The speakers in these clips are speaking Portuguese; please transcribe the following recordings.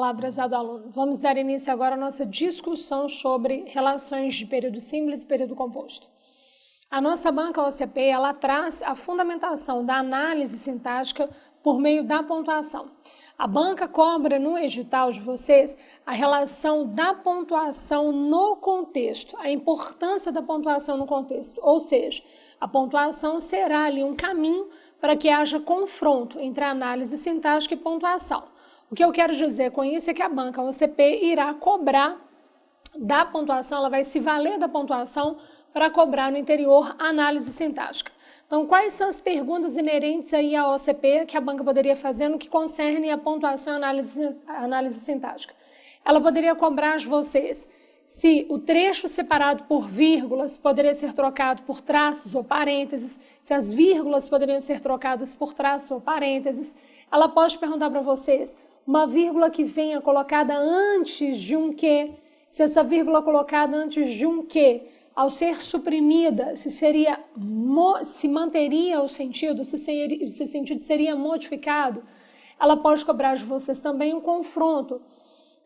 Olá, prezado aluno. Vamos dar início agora à nossa discussão sobre relações de período simples e período composto. A nossa banca OCP, ela traz a fundamentação da análise sintática por meio da pontuação. A banca cobra no edital de vocês a relação da pontuação no contexto, a importância da pontuação no contexto, ou seja, a pontuação será ali um caminho para que haja confronto entre a análise sintática e pontuação. O que eu quero dizer com isso é que a banca OCP irá cobrar da pontuação, ela vai se valer da pontuação para cobrar no interior a análise sintática. Então, quais são as perguntas inerentes aí à OCP que a banca poderia fazer no que concerne a pontuação e a análise sintática? Ela poderia cobrar de vocês se o trecho separado por vírgulas poderia ser trocado por traços ou parênteses, se as vírgulas poderiam ser trocadas por traços ou parênteses. Ela pode perguntar para vocês uma vírgula que venha colocada antes de um que, se essa vírgula colocada antes de um que, ao ser suprimida, se manteria o sentido, se o sentido seria modificado. Ela pode cobrar de vocês também um confronto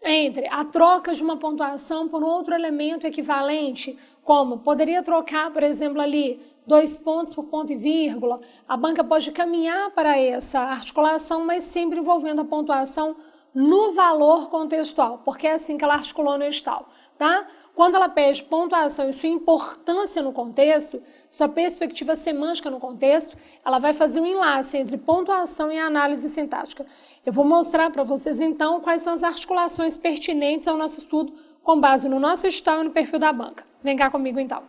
entre a troca de uma pontuação por um outro elemento equivalente, como poderia trocar, por exemplo, ali 2 pontos por ponto e vírgula. A banca pode caminhar para essa articulação, mas sempre envolvendo a pontuação no valor contextual, porque é assim que ela articulou no edital, tá? Quando ela pede pontuação e sua importância no contexto, sua perspectiva semântica no contexto, ela vai fazer um enlace entre pontuação e análise sintática. Eu vou mostrar para vocês, então, quais são as articulações pertinentes ao nosso estudo com base no nosso edital e no perfil da banca. Vem cá comigo, então.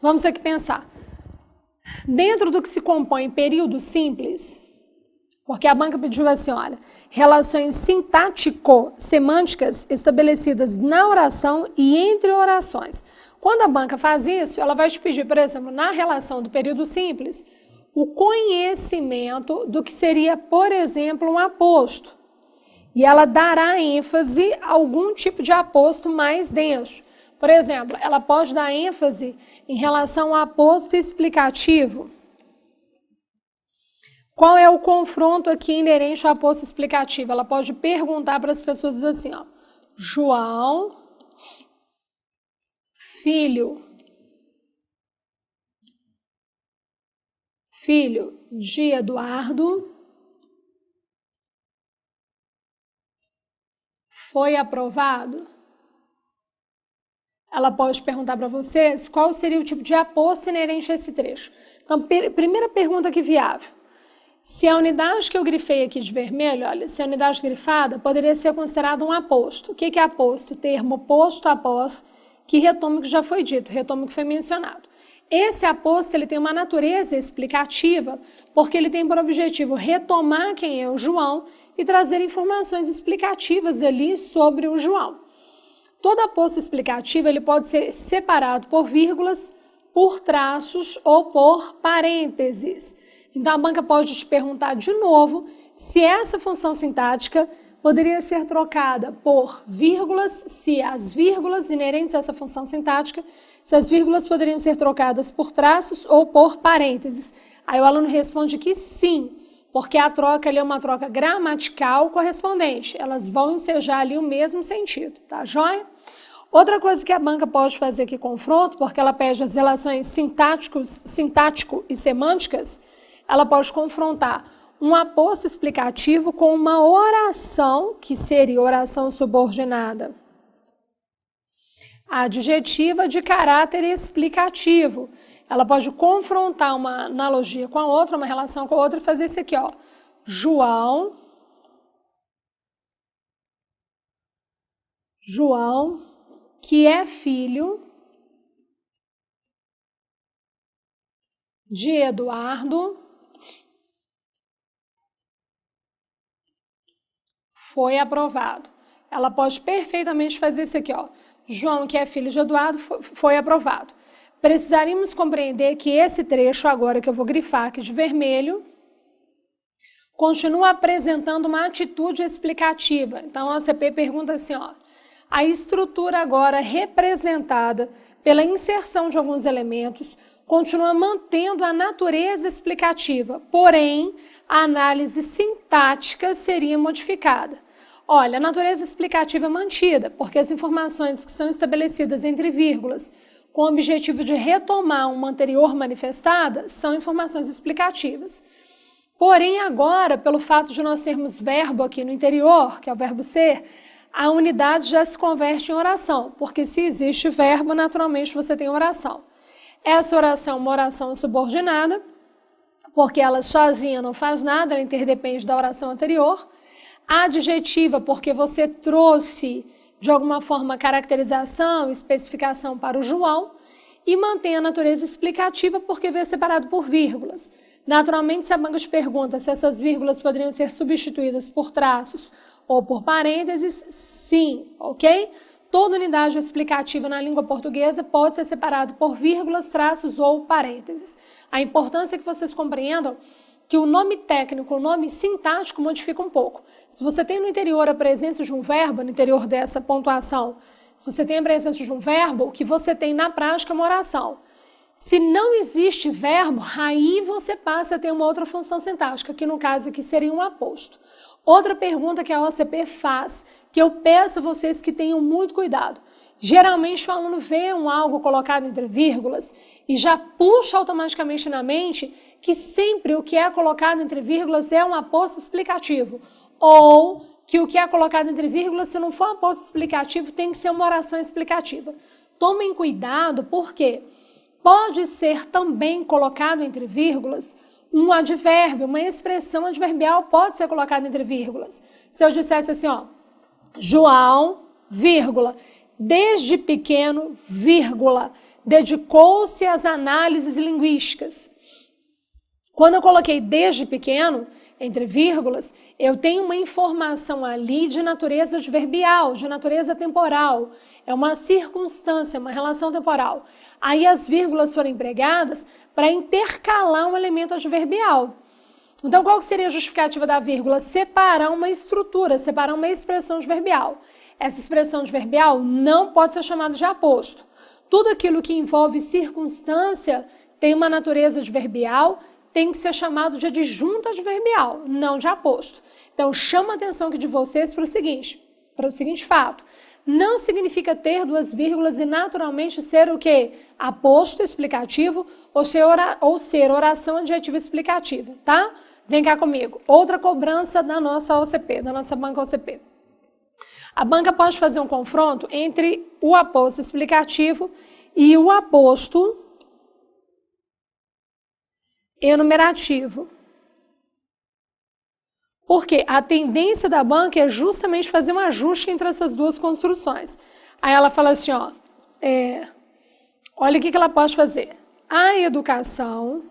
Vamos aqui pensar. Dentro do que se compõe período simples, porque a banca pediu assim, olha, relações sintático-semânticas estabelecidas na oração e entre orações. Quando a banca faz isso, ela vai te pedir, por exemplo, na relação do período simples, o conhecimento do que seria, por exemplo, um aposto. E ela dará ênfase a algum tipo de aposto mais denso. Por exemplo, ela pode dar ênfase em relação ao aposto explicativo. Qual é o confronto aqui inerente ao aposto explicativo? Ela pode perguntar para as pessoas assim, ó, João, filho de Eduardo, foi aprovado? Ela pode perguntar para vocês qual seria o tipo de aposto inerente a esse trecho. Então, primeira pergunta aqui viável. Se a unidade que eu grifei aqui de vermelho, olha, se a unidade grifada poderia ser considerada um aposto. O que é aposto? Termo posto após, que retoma o que já foi dito, retoma o que foi mencionado. Esse aposto ele tem uma natureza explicativa, porque ele tem por objetivo retomar quem é o João e trazer informações explicativas ali sobre o João. Todo aposto explicativo ele pode ser separado por vírgulas, por traços ou por parênteses. Então, a banca pode te perguntar de novo se essa função sintática poderia ser trocada por vírgulas, se as vírgulas inerentes a essa função sintática, se as vírgulas poderiam ser trocadas por traços ou por parênteses. Aí o aluno responde que sim, porque a troca ali é uma troca gramatical correspondente. Elas vão ensejar ali o mesmo sentido, tá joia? Outra coisa que a banca pode fazer aqui confronto, porque ela pede as relações sintático e semânticas, ela pode confrontar um aposto explicativo com uma oração, que seria oração subordinada adjetiva de caráter explicativo. Ela pode confrontar uma analogia com a outra, uma relação com a outra e fazer isso aqui, ó. João, que é filho de Eduardo, foi aprovado. Ela pode perfeitamente fazer isso aqui, ó. João, que é filho de Eduardo, foi aprovado. Precisaríamos compreender que esse trecho agora que eu vou grifar aqui de vermelho continua apresentando uma atitude explicativa. Então, a OCP pergunta assim, ó, a estrutura agora representada pela inserção de alguns elementos continua mantendo a natureza explicativa, porém, a análise sintática seria modificada. Olha, a natureza explicativa é mantida, porque as informações que são estabelecidas entre vírgulas com o objetivo de retomar uma anterior manifestada são informações explicativas. Porém, agora, pelo fato de nós termos verbo aqui no interior, que é o verbo ser, a unidade já se converte em oração, porque se existe verbo, naturalmente você tem oração. Essa oração é uma oração subordinada, porque ela sozinha não faz nada, ela interdepende da oração anterior. Adjetiva, porque você trouxe, de alguma forma, caracterização, especificação para o João. E mantém a natureza explicativa, porque veio separado por vírgulas. Naturalmente, se a banca te pergunta se essas vírgulas poderiam ser substituídas por traços ou por parênteses, sim, ok? Toda unidade explicativa na língua portuguesa pode ser separada por vírgulas, traços ou parênteses. A importância é que vocês compreendam que o nome técnico, o nome sintático modifica um pouco. Se você tem no interior a presença de um verbo, no interior dessa pontuação, se você tem a presença de um verbo, o que você tem na prática é uma oração. Se não existe verbo, aí você passa a ter uma outra função sintática, que no caso aqui seria um aposto. Outra pergunta que a OCP faz, que eu peço a vocês que tenham muito cuidado. Geralmente o aluno vê algo colocado entre vírgulas e já puxa automaticamente na mente que sempre o que é colocado entre vírgulas é um aposto explicativo. Ou que o que é colocado entre vírgulas, se não for um aposto explicativo, tem que ser uma oração explicativa. Tomem cuidado, porque pode ser também colocado entre vírgulas um advérbio, uma expressão adverbial pode ser colocada entre vírgulas. Se eu dissesse assim, ó, João, vírgula, desde pequeno, vírgula, dedicou-se às análises linguísticas. Quando eu coloquei desde pequeno, entre vírgulas, eu tenho uma informação ali de natureza adverbial, de natureza temporal. É uma circunstância, uma relação temporal. Aí as vírgulas foram empregadas para intercalar um elemento adverbial. Então, qual seria a justificativa da vírgula? Separar uma estrutura, separar uma expressão adverbial. Essa expressão adverbial não pode ser chamada de aposto. Tudo aquilo que envolve circunstância tem uma natureza adverbial, tem que ser chamado de adjunto adverbial, não de aposto. Então, chama a atenção aqui de vocês para o seguinte fato. Não significa ter duas vírgulas e naturalmente ser o quê? Aposto explicativo ou ser oração adjetiva explicativa, tá? Vem cá comigo. Outra cobrança da nossa OCP, da nossa banca OCP. A banca pode fazer um confronto entre o aposto explicativo e o aposto enumerativo. Porque a tendência da banca é justamente fazer um ajuste entre essas duas construções. Aí ela fala assim, ó, olha o que ela pode fazer. A educação,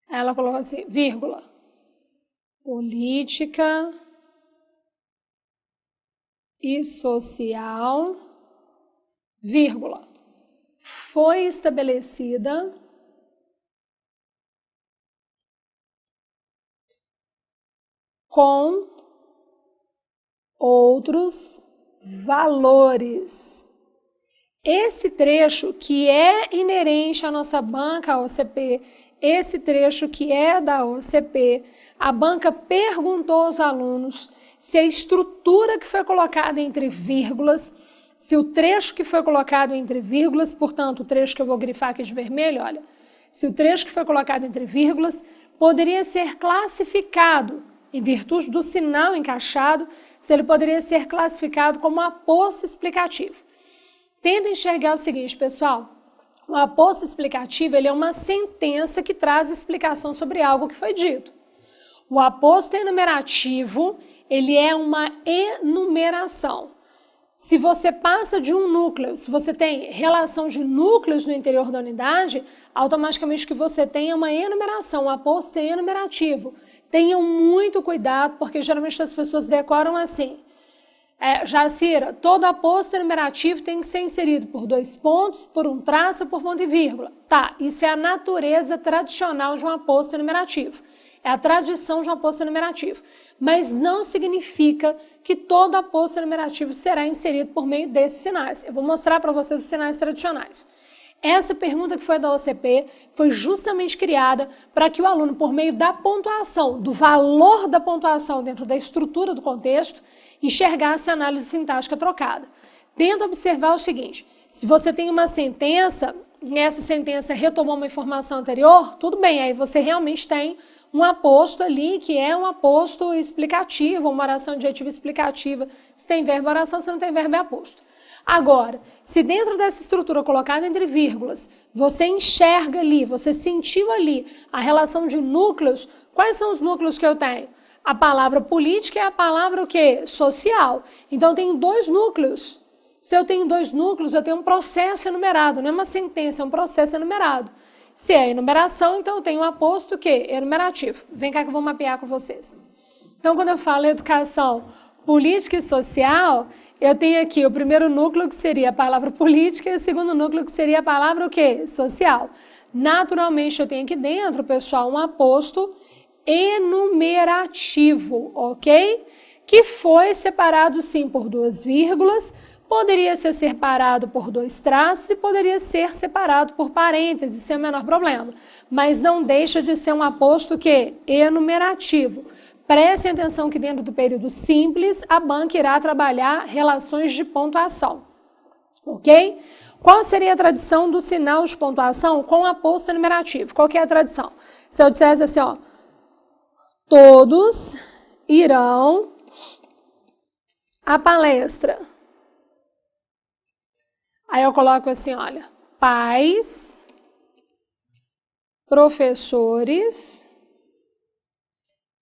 aí ela colocou assim, vírgula, política e social, vírgula, foi estabelecida com outros valores. Esse trecho que é inerente à nossa banca OCP, esse trecho que é da OCP, a banca perguntou aos alunos se a estrutura que foi colocada entre vírgulas, se o trecho que foi colocado entre vírgulas, portanto, o trecho que eu vou grifar aqui de vermelho, olha, se o trecho que foi colocado entre vírgulas poderia ser classificado, em virtude do sinal encaixado, se ele poderia ser classificado como aposto explicativo. Tenta enxergar o seguinte, pessoal, o aposto explicativo ele é uma sentença que traz explicação sobre algo que foi dito. O aposto enumerativo, ele é uma enumeração. Se você passa de um núcleo, se você tem relação de núcleos no interior da unidade, automaticamente o que você tem é uma enumeração, um aposto enumerativo. Tenham muito cuidado, porque geralmente as pessoas decoram assim. Jacira, todo aposto enumerativo tem que ser inserido por 2 pontos, por um traço, por ponto e vírgula. Tá, isso é a natureza tradicional de um aposto enumerativo. É a tradição de um aposto enumerativo. Mas não significa que todo aposto enumerativo será inserido por meio desses sinais. Eu vou mostrar para vocês os sinais tradicionais. Essa pergunta que foi da OCP foi justamente criada para que o aluno, por meio da pontuação, do valor da pontuação dentro da estrutura do contexto, enxergasse a análise sintática trocada. Tenta observar o seguinte: se você tem uma sentença, essa sentença retomou uma informação anterior, tudo bem, aí você realmente tem um aposto ali, que é um aposto explicativo, uma oração adjetiva explicativa. Se tem verbo, oração; se não tem verbo, é aposto. Agora, se dentro dessa estrutura colocada entre vírgulas, você enxerga ali, você sentiu ali a relação de núcleos, quais são os núcleos que eu tenho? A palavra política e a palavra o quê? Social. Então, eu tenho dois núcleos. Se eu tenho dois núcleos, eu tenho um processo enumerado, não é uma sentença, é um processo enumerado. Se é enumeração, então eu tenho um aposto que enumerativo. Vem cá que eu vou mapear com vocês. Então, quando eu falo educação política e social, eu tenho aqui o primeiro núcleo, que seria a palavra política, e o segundo núcleo, que seria a palavra o quê? Social. Naturalmente, eu tenho aqui dentro, pessoal, um aposto enumerativo, ok? Que foi separado, sim, por duas vírgulas, poderia ser separado por dois traços e poderia ser separado por parênteses, sem o menor problema. Mas não deixa de ser um aposto que enumerativo. Prestem atenção que dentro do período simples, a banca irá trabalhar relações de pontuação. Ok? Qual seria a tradição do sinal de pontuação com aposto enumerativo? Qual que é a tradição? Se eu dissesse assim, ó, todos irão à palestra. Aí eu coloco assim, olha, pais, professores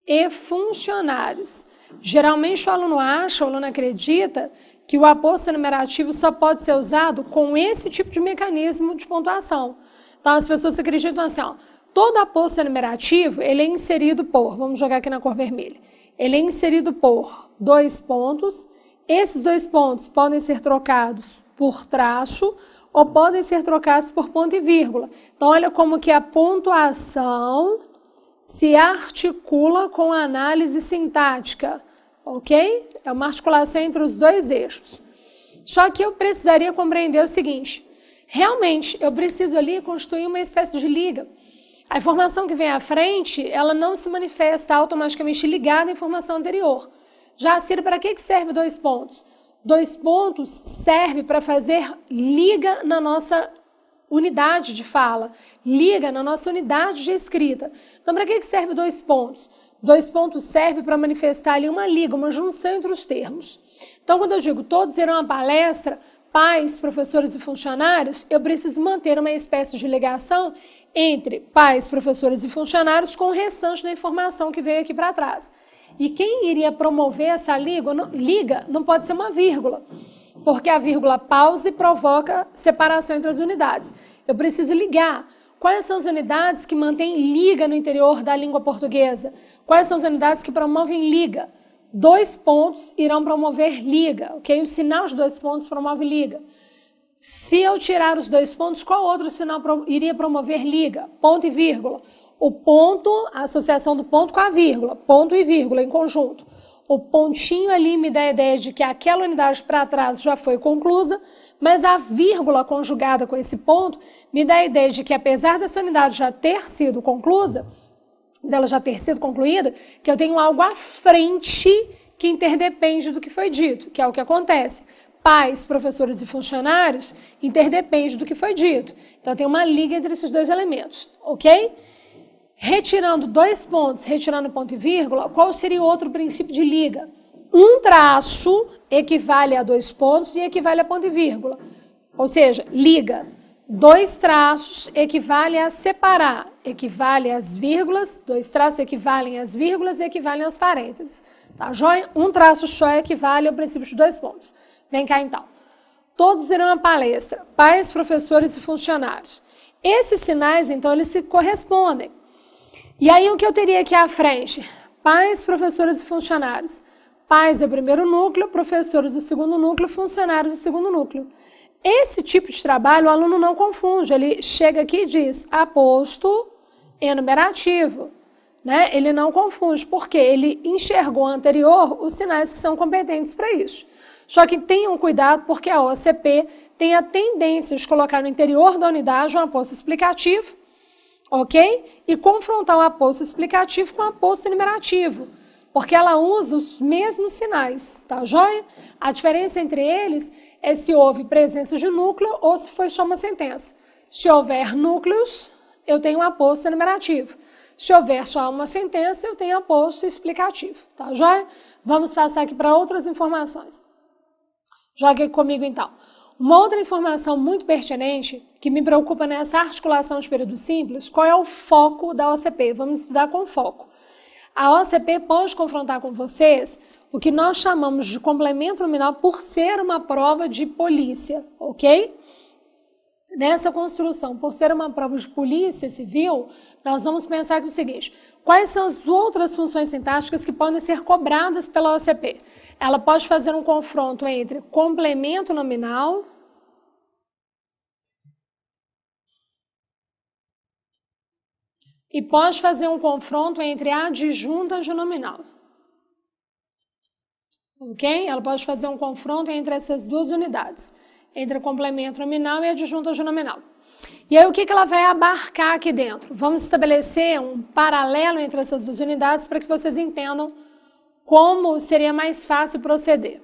e funcionários. Geralmente o aluno acha, o aluno acredita que o aposto enumerativo só pode ser usado com esse tipo de mecanismo de pontuação. Então as pessoas acreditam assim, ó, todo aposto enumerativo, ele é inserido por, vamos jogar aqui na cor vermelha, ele é inserido por dois pontos. Esses dois pontos podem ser trocados por traço ou podem ser trocados por ponto e vírgula. Então, olha como que a pontuação se articula com a análise sintática, ok? É uma articulação entre os dois eixos. Só que eu precisaria compreender o seguinte: realmente, eu preciso ali constituir uma espécie de liga. A informação que vem à frente, ela não se manifesta automaticamente ligada à informação anterior. Já, Ciro, para que serve dois pontos? Dois pontos serve para fazer liga na nossa unidade de fala, liga na nossa unidade de escrita. Então, para que serve dois pontos? Dois pontos servem para manifestar ali uma liga, uma junção entre os termos. Então, quando eu digo todos irão à palestra, pais, professores e funcionários, eu preciso manter uma espécie de ligação entre pais, professores e funcionários com o restante da informação que veio aqui para trás. E quem iria promover essa liga não pode ser uma vírgula, porque a vírgula pausa e provoca separação entre as unidades. Eu preciso ligar. Quais são as unidades que mantêm liga no interior da língua portuguesa? Quais são as unidades que promovem liga? Dois pontos irão promover liga, ok? O sinal de dois pontos promove liga. Se eu tirar os dois pontos, qual outro sinal iria promover liga? Ponto e vírgula. O ponto, a associação do ponto com a vírgula, ponto e vírgula em conjunto. O pontinho ali me dá a ideia de que aquela unidade para trás já foi conclusa, mas a vírgula conjugada com esse ponto me dá a ideia de que, apesar dessa unidade já ter sido concluída, que eu tenho algo à frente que interdepende do que foi dito, que é o que acontece. Pais, professores e funcionários interdepende do que foi dito. Então, tem uma liga entre esses dois elementos, ok? Retirando dois pontos, retirando ponto e vírgula, qual seria o outro princípio de liga? Um traço equivale a dois pontos e equivale a ponto e vírgula. Ou seja, liga. Dois traços equivale a separar, equivale às vírgulas, dois traços equivalem às vírgulas e equivalem aos parênteses. Tá, joia? Um traço só equivale ao princípio de dois pontos. Vem cá então. Todos irão à palestra, pais, professores e funcionários. Esses sinais, então, eles se correspondem. E aí, o que eu teria aqui à frente? Pais, professores e funcionários. Pais é o primeiro núcleo, professores do segundo núcleo, funcionários do segundo núcleo. Esse tipo de trabalho o aluno não confunde. Ele chega aqui e diz aposto enumerativo. Né? Ele não confunde, porque ele enxergou anterior os sinais que são competentes para isso. Só que tenham cuidado porque a OCP tem a tendência de colocar no interior da unidade um aposto explicativo, ok? E confrontar o aposto explicativo com o aposto enumerativo, porque ela usa os mesmos sinais, tá joia? A diferença entre eles é se houve presença de núcleo ou se foi só uma sentença. Se houver núcleos, eu tenho um aposto enumerativo. Se houver só uma sentença, eu tenho aposto explicativo, tá joia? Vamos passar aqui para outras informações. Jogue comigo então. Uma outra informação muito pertinente que me preocupa nessa articulação de período simples, qual é o foco da OCP? Vamos estudar com foco. A OCP pode confrontar com vocês o que nós chamamos de complemento nominal por ser uma prova de polícia, ok? Nessa construção, por ser uma prova de polícia civil, nós vamos pensar aqui o seguinte: quais são as outras funções sintáticas que podem ser cobradas pela OCP? Ela pode fazer um confronto entre complemento nominal e pode fazer um confronto entre adjunta de nominal. Ok? Ela pode fazer um confronto entre essas duas unidades, entre complemento nominal e adjunta de nominal. E aí o que ela vai abarcar aqui dentro? Vamos estabelecer um paralelo entre essas duas unidades para que vocês entendam como seria mais fácil proceder.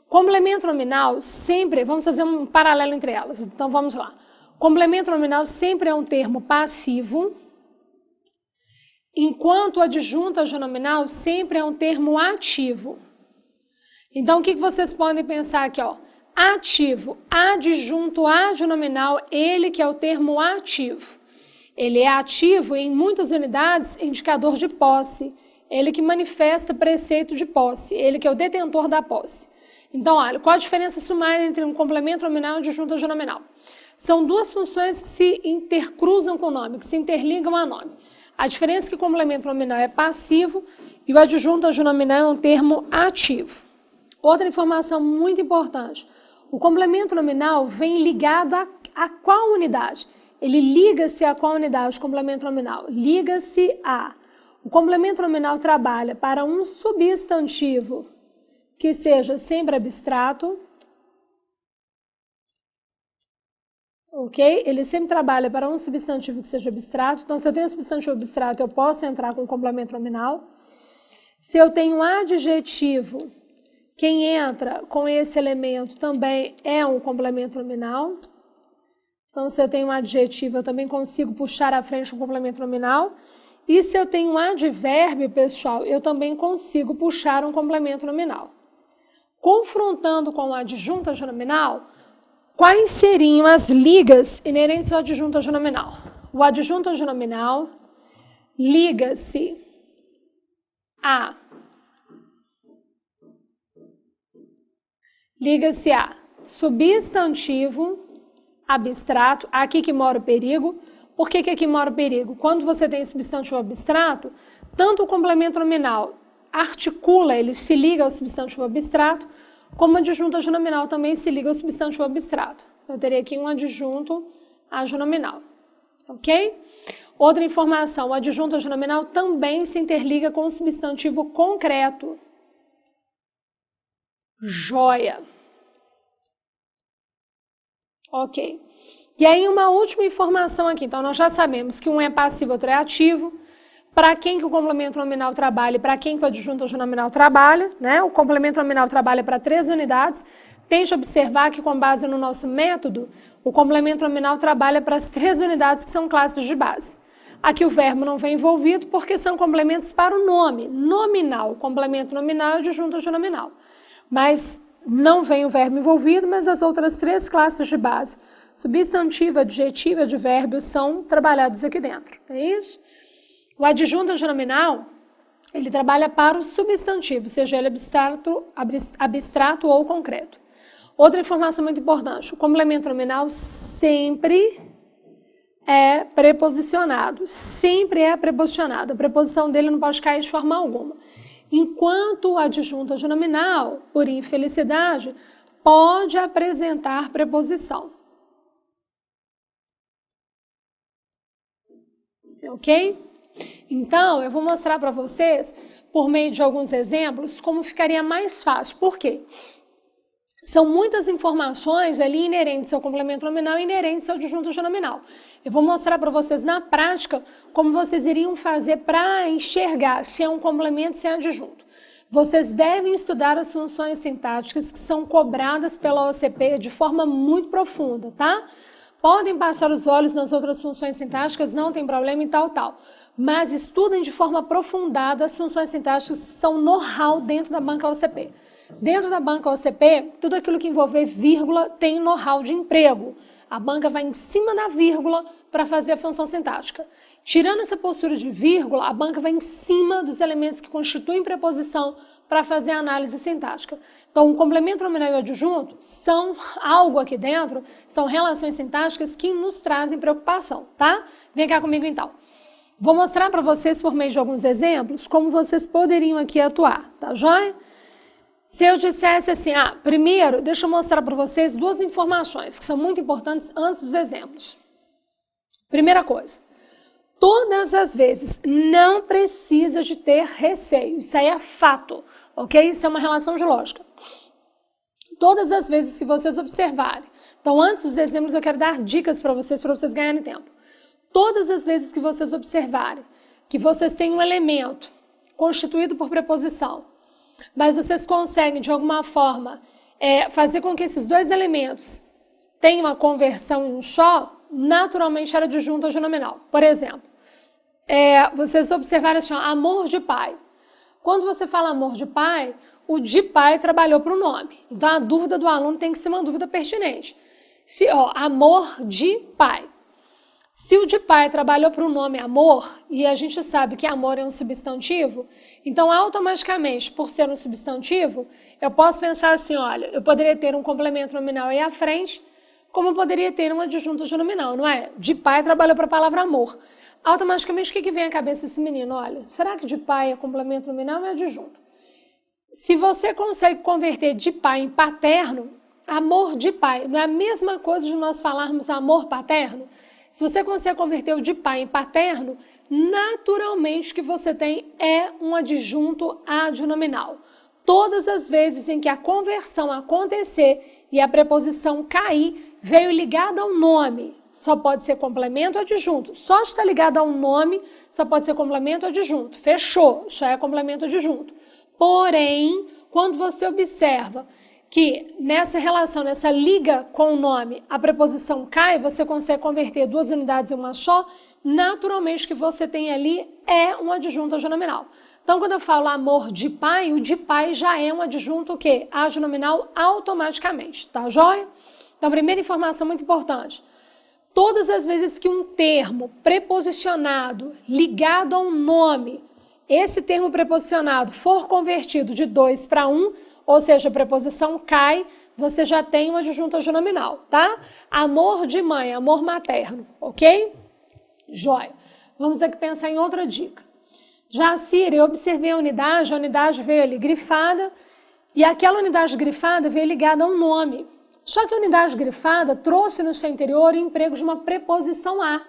Complemento nominal sempre, vamos fazer um paralelo entre elas, então vamos lá. Complemento nominal sempre é um termo passivo, enquanto adjunta de nominal sempre é um termo ativo. Então, o que vocês podem pensar aqui, ó? Ativo, adjunto de nominal, ele que é o termo ativo. Ele é ativo em muitas unidades, indicador de posse. Ele que manifesta preceito de posse, ele que é o detentor da posse. Então, olha, qual a diferença sumária entre um complemento nominal e adjunta de nominal? São duas funções que se intercruzam com o nome, que se interligam a nome. A diferença é que o complemento nominal é passivo e o adjunto de nominal é um termo ativo. Outra informação muito importante, o complemento nominal vem ligado a qual unidade? Ele liga-se a qual unidade, o complemento nominal? Liga-se a. O complemento nominal trabalha para um substantivo que seja sempre abstrato, ok? Ele sempre trabalha para um substantivo que seja abstrato. Então, se eu tenho um substantivo abstrato, eu posso entrar com o complemento nominal. Se eu tenho um adjetivo, quem entra com esse elemento também é um complemento nominal. Então, se eu tenho um adjetivo, eu também consigo puxar à frente um complemento nominal. E se eu tenho um advérbio, pessoal, eu também consigo puxar um complemento nominal. Confrontando com o adjunta de nominal, quais seriam as ligas inerentes ao adjunta de nominal? O adjunta de nominal liga-se a substantivo abstrato, aqui que mora o perigo. Por que aqui mora o perigo? Quando você tem substantivo abstrato, tanto o complemento nominal articula, ele se liga ao substantivo abstrato, como a adjunta de nominal também se liga ao substantivo abstrato. Eu teria aqui um adjunto adnominal, ok? Outra informação, o adjunto adnominal também se interliga com o substantivo concreto. Joia. Ok. E aí uma última informação aqui. Então, nós já sabemos que um é passivo, outro é ativo. Para quem que o complemento nominal trabalha e para quem que o adjunto nominal trabalha, né? O complemento nominal trabalha para 3 unidades. Tente observar que, com base no nosso método, o complemento nominal trabalha para as 3 unidades que são classes de base. Aqui o verbo não vem envolvido porque são complementos para o nome. Nominal, complemento nominal e adjunto nominal. Mas não vem o verbo envolvido, mas as outras 3 classes de base, substantivo, adjetivo e advérbio, são trabalhados aqui dentro. É isso? O adjunto nominal, ele trabalha para o substantivo, seja ele abstrato ou concreto. Outra informação muito importante, o complemento nominal sempre é preposicionado. Sempre é preposicionado. A preposição dele não pode cair de forma alguma. Enquanto o adjunto nominal, por infelicidade, pode apresentar preposição. Ok? Então, eu vou mostrar para vocês, por meio de alguns exemplos, como ficaria mais fácil. Por quê? São muitas informações ali inerentes ao complemento nominal e inerentes ao adjunto nominal. Eu vou mostrar para vocês na prática como vocês iriam fazer para enxergar se é um complemento, se é adjunto. Vocês devem estudar as funções sintáticas que são cobradas pela OCP de forma muito profunda, tá? Podem passar os olhos nas outras funções sintáticas, não tem problema e tal. Mas estudem de forma aprofundada as funções sintáticas que são know-how dentro da banca OCP. Dentro da banca OCP, tudo aquilo que envolver vírgula tem know-how de emprego. A banca vai em cima da vírgula para fazer a função sintática. Tirando essa postura de vírgula, a banca vai em cima dos elementos que constituem preposição para fazer a análise sintática. Então, o complemento nominal e o adjunto são algo aqui dentro, são relações sintáticas que nos trazem preocupação, tá? Vem cá comigo então. Vou mostrar para vocês, por meio de alguns exemplos, como vocês poderiam aqui atuar, tá joia? Se eu dissesse assim, primeiro, deixa eu mostrar para vocês duas informações que são muito importantes antes dos exemplos. Primeira coisa, todas as vezes não precisa de ter receio, isso aí é fato, ok? Isso é uma relação de lógica. Todas as vezes que vocês observarem, então antes dos exemplos eu quero dar dicas para vocês ganharem tempo. Todas as vezes que vocês observarem que vocês têm um elemento constituído por preposição, mas vocês conseguem, de alguma forma, fazer com que esses dois elementos tenham uma conversão em um só, naturalmente era adjunto nominal. Por exemplo, vocês observaram assim, amor de pai. Quando você fala amor de pai, o de pai trabalhou para o nome. Então, a dúvida do aluno tem que ser uma dúvida pertinente. Amor de pai. Se o de pai trabalhou para o nome amor, e a gente sabe que amor é um substantivo, então automaticamente, por ser um substantivo, eu posso pensar assim, olha, eu poderia ter um complemento nominal aí à frente, como eu poderia ter um adjunto nominal, não é? De pai trabalhou para a palavra amor. Automaticamente, o que vem à cabeça desse menino? Olha, será que de pai é complemento nominal ou é adjunto? Se você consegue converter de pai em paterno, amor de pai, não é a mesma coisa de nós falarmos amor paterno? Se você consegue converter o de pai em paterno, naturalmente o que você tem é um adjunto adnominal. Todas as vezes em que a conversão acontecer e a preposição cair, veio ligada ao nome, só pode ser complemento ou adjunto. Só está ligado ao nome, só pode ser complemento ou adjunto. Fechou, só é complemento ou adjunto. Porém, quando você observa que nessa relação, nessa liga com o nome, a preposição cai, você consegue converter duas unidades em uma só, naturalmente o que você tem ali é um adjunto adnominal. Então, quando eu falo amor de pai, o de pai já é um adjunto o quê? Adnominal automaticamente, tá joia? Então, primeira informação muito importante. Todas as vezes que um termo preposicionado ligado a um nome, esse termo preposicionado for convertido de 2 para 1, ou seja, a preposição cai, você já tem um adjunto adnominal, tá? Amor de mãe, amor materno, ok? Joia. Vamos aqui pensar em outra dica. Jacira, eu observei a unidade veio ali grifada, e aquela unidade grifada veio ligada a um nome. Só que a unidade grifada trouxe no seu interior o emprego de uma preposição a.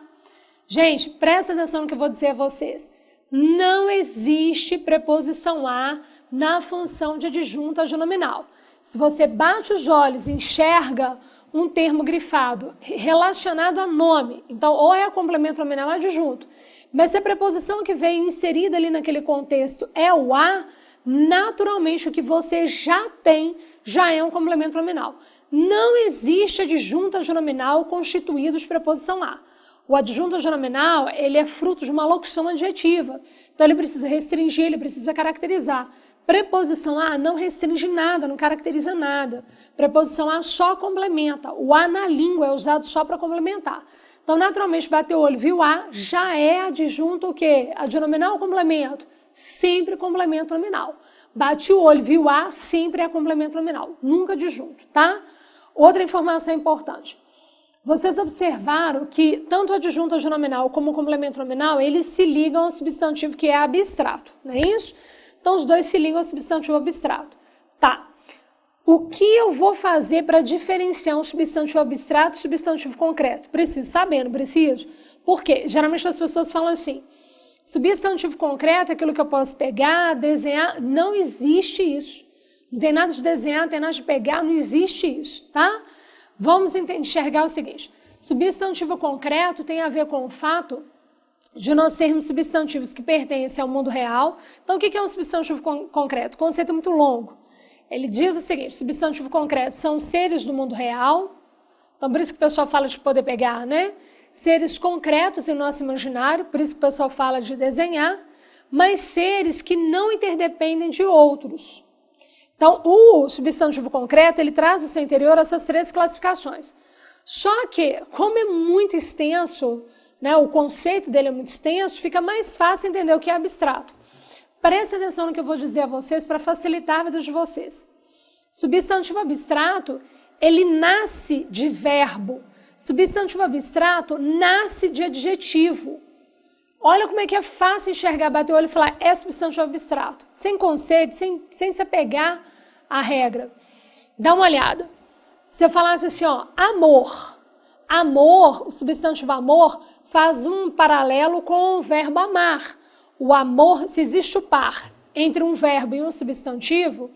Gente, presta atenção no que eu vou dizer a vocês. Não existe preposição a na função de adjunto adnominal. Se você bate os olhos e enxerga um termo grifado relacionado a nome, então ou é complemento nominal ou é adjunto, mas se a preposição que veio inserida ali naquele contexto é o a, naturalmente o que você já tem já é um complemento nominal. Não existe adjunto adnominal constituído de preposição a. O adjunto adnominal, ele é fruto de uma locução adjetiva, então ele precisa restringir, ele precisa caracterizar. Preposição a não restringe nada, não caracteriza nada. Preposição a só complementa. O a na língua é usado só para complementar. Então, naturalmente, bateu o olho, viu a, já é adjunto o quê? Adnominal ou complemento? Sempre complemento nominal. Bate o olho, viu a, sempre é complemento nominal, nunca adjunto, tá? Outra informação importante. Vocês observaram que tanto o adjunto adnominal como o complemento nominal, eles se ligam ao substantivo que é abstrato, não é isso? Então, os dois se ligam ao substantivo abstrato. Tá. O que eu vou fazer para diferenciar um substantivo abstrato e substantivo concreto? Preciso saber, não preciso? Por quê? Geralmente as pessoas falam assim, substantivo concreto é aquilo que eu posso pegar, desenhar. Não existe isso. Não tem nada de desenhar, não tem nada de pegar, não existe isso, tá? Vamos enxergar o seguinte. Substantivo concreto tem a ver com o fato de nós sermos substantivos que pertencem ao mundo real. Então, o que é um substantivo concreto? Conceito muito longo. Ele diz o seguinte, substantivo concreto são seres do mundo real. Então, por isso que o pessoal fala de poder pegar, né? Seres concretos em nosso imaginário, por isso que o pessoal fala de desenhar, mas seres que não interdependem de outros. Então, o substantivo concreto, ele traz no seu interior essas três classificações. Só que, como é muito extenso, né, o conceito dele é muito extenso, fica mais fácil entender o que é abstrato. Prestem atenção no que eu vou dizer a vocês para facilitar a vida de vocês. Substantivo abstrato, ele nasce de verbo. Substantivo abstrato nasce de adjetivo. Olha como é que é fácil enxergar, bater o olho e falar, é substantivo abstrato. Sem conceito, sem se apegar à regra. Dá uma olhada. Se eu falasse assim, ó, amor. Amor, o substantivo amor, faz um paralelo com o verbo amar. O amor, se existe o par entre um verbo e um substantivo,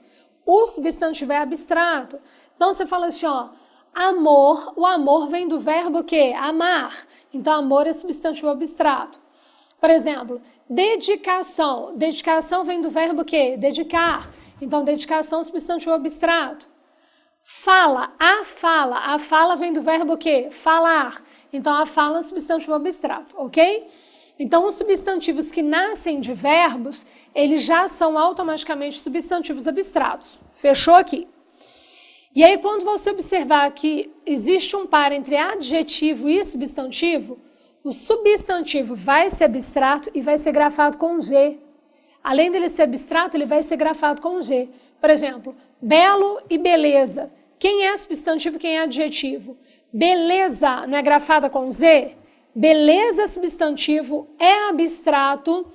o substantivo é abstrato. Então você fala assim, ó, amor, o amor vem do verbo quê? Amar. Então amor é substantivo abstrato. Por exemplo, dedicação. Dedicação vem do verbo quê? Dedicar. Então dedicação é substantivo abstrato. Fala. A fala vem do verbo quê? Falar. Então a fala é um substantivo abstrato, ok? Então os substantivos que nascem de verbos, eles já são automaticamente substantivos abstratos. Fechou aqui? E aí quando você observar que existe um par entre adjetivo e substantivo, o substantivo vai ser abstrato e vai ser grafado com G. Além dele ser abstrato, ele vai ser grafado com G. Por exemplo, belo e beleza. Quem é substantivo e quem é adjetivo? Beleza não é grafada com Z? Beleza substantivo é abstrato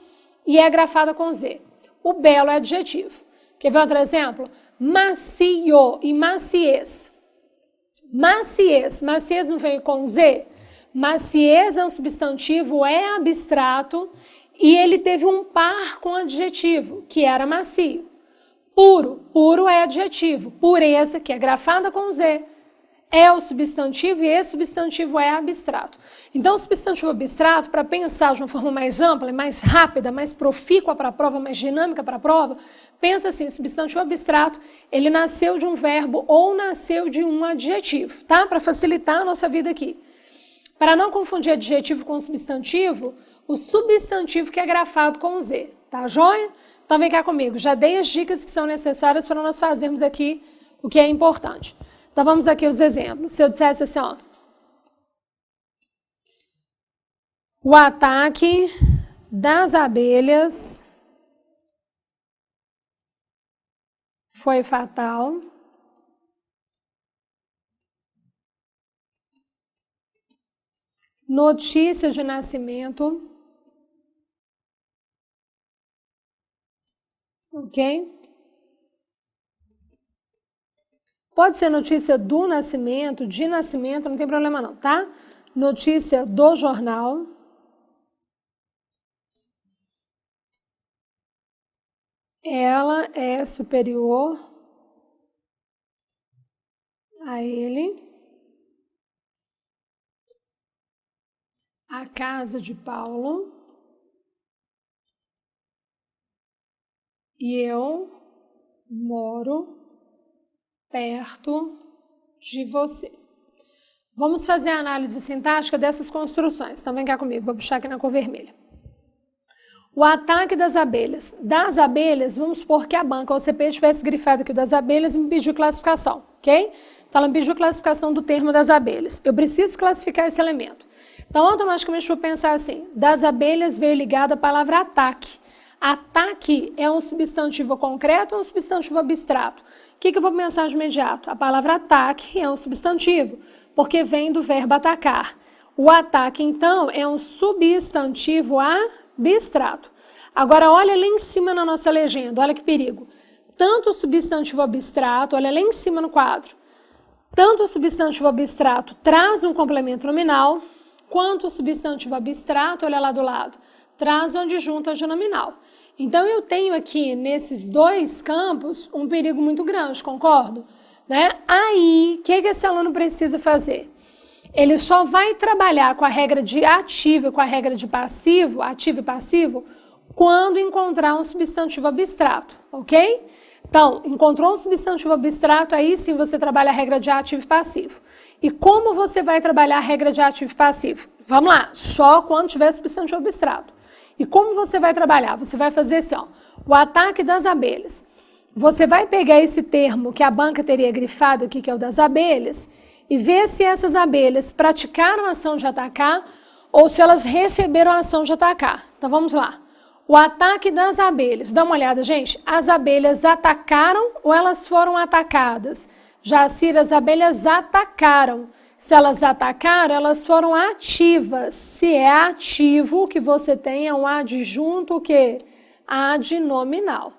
e é grafada com Z. O belo é adjetivo. Quer ver outro exemplo? Macio e maciez. Maciez não veio com Z? Maciez é um substantivo, é abstrato e ele teve um par com adjetivo, que era macio. Puro é adjetivo. Pureza, que é grafada com Z, é o substantivo e esse substantivo é abstrato. Então, o substantivo abstrato, para pensar de uma forma mais ampla, mais rápida, mais profícua para a prova, mais dinâmica para a prova, pensa assim, substantivo abstrato, ele nasceu de um verbo ou nasceu de um adjetivo, tá? Para facilitar a nossa vida aqui. Para não confundir adjetivo com substantivo, o substantivo que é grafado com Z, tá joia? Então vem cá comigo, já dei as dicas que são necessárias para nós fazermos aqui o que é importante. Então vamos aqui os exemplos. Se eu dissesse assim, ó, o ataque das abelhas foi fatal. Notícia de nascimento. Ok? Pode ser notícia do nascimento, de nascimento, não tem problema não, tá? Notícia do jornal. Ela é superior a ele. A casa de Paulo. E eu moro perto de você. Vamos fazer a análise sintática dessas construções. Então vem cá comigo, vou puxar aqui na cor vermelha. O ataque das abelhas. Das abelhas, vamos supor que a banca OCP tivesse grifado aqui o das abelhas e me pediu classificação, ok? Então ela me pediu classificação do termo das abelhas. Eu preciso classificar esse elemento. Então automaticamente eu vou pensar assim, das abelhas veio ligada a palavra ataque. Ataque é um substantivo concreto ou um substantivo abstrato? O que eu vou pensar de imediato? A palavra ataque é um substantivo, porque vem do verbo atacar. O ataque, então, é um substantivo abstrato. Agora, olha ali em cima na nossa legenda, olha que perigo. Tanto o substantivo abstrato, olha lá em cima no quadro, tanto o substantivo abstrato traz um complemento nominal, quanto o substantivo abstrato, olha lá do lado, traz um adjunto adnominal. Então, eu tenho aqui, nesses dois campos, um perigo muito grande, concordo? Né? Aí, o que esse aluno precisa fazer? Ele só vai trabalhar com a regra de ativo e com a regra de passivo, ativo e passivo, quando encontrar um substantivo abstrato, ok? Então, encontrou um substantivo abstrato, aí sim você trabalha a regra de ativo e passivo. E como você vai trabalhar a regra de ativo e passivo? Vamos lá, só quando tiver substantivo abstrato. E como você vai trabalhar? Você vai fazer assim, ó, o ataque das abelhas. Você vai pegar esse termo que a banca teria grifado aqui, que é o das abelhas, e ver se essas abelhas praticaram a ação de atacar ou se elas receberam a ação de atacar. Então vamos lá. O ataque das abelhas. Dá uma olhada, gente. As abelhas atacaram ou elas foram atacadas? Jacira, as abelhas atacaram. Se elas atacaram, elas foram ativas. Se é ativo, o que você tem é um adjunto, o quê? Adnominal,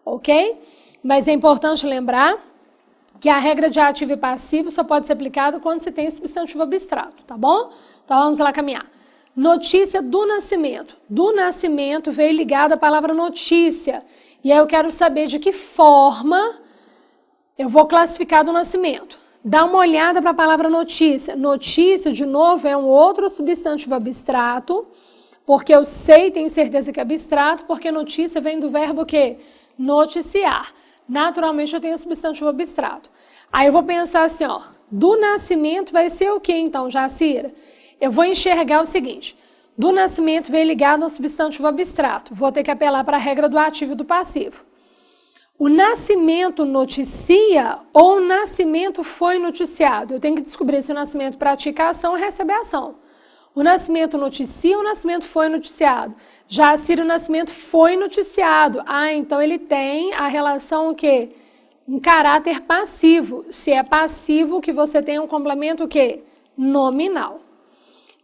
ok? Mas é importante lembrar que a regra de ativo e passivo só pode ser aplicada quando você tem substantivo abstrato, tá bom? Então vamos lá caminhar. Notícia do nascimento. Do nascimento veio ligada a palavra notícia. E aí eu quero saber de que forma eu vou classificar do nascimento. Dá uma olhada para a palavra notícia. Notícia, de novo, é um outro substantivo abstrato, porque eu sei, tenho certeza que é abstrato, porque notícia vem do verbo o quê? Noticiar. Naturalmente eu tenho substantivo abstrato. Aí eu vou pensar assim, ó, do nascimento vai ser o quê então, Jacira? Eu vou enxergar o seguinte, do nascimento veio ligado ao substantivo abstrato. Vou ter que apelar para a regra do ativo e do passivo. O nascimento noticia ou o nascimento foi noticiado? Eu tenho que descobrir se o nascimento pratica a ação ou recebe a ação. O nascimento noticia ou o nascimento foi noticiado? Já se o nascimento foi noticiado, então ele tem a relação o quê? Um caráter passivo. Se é passivo, que você tem um complemento o quê? Nominal.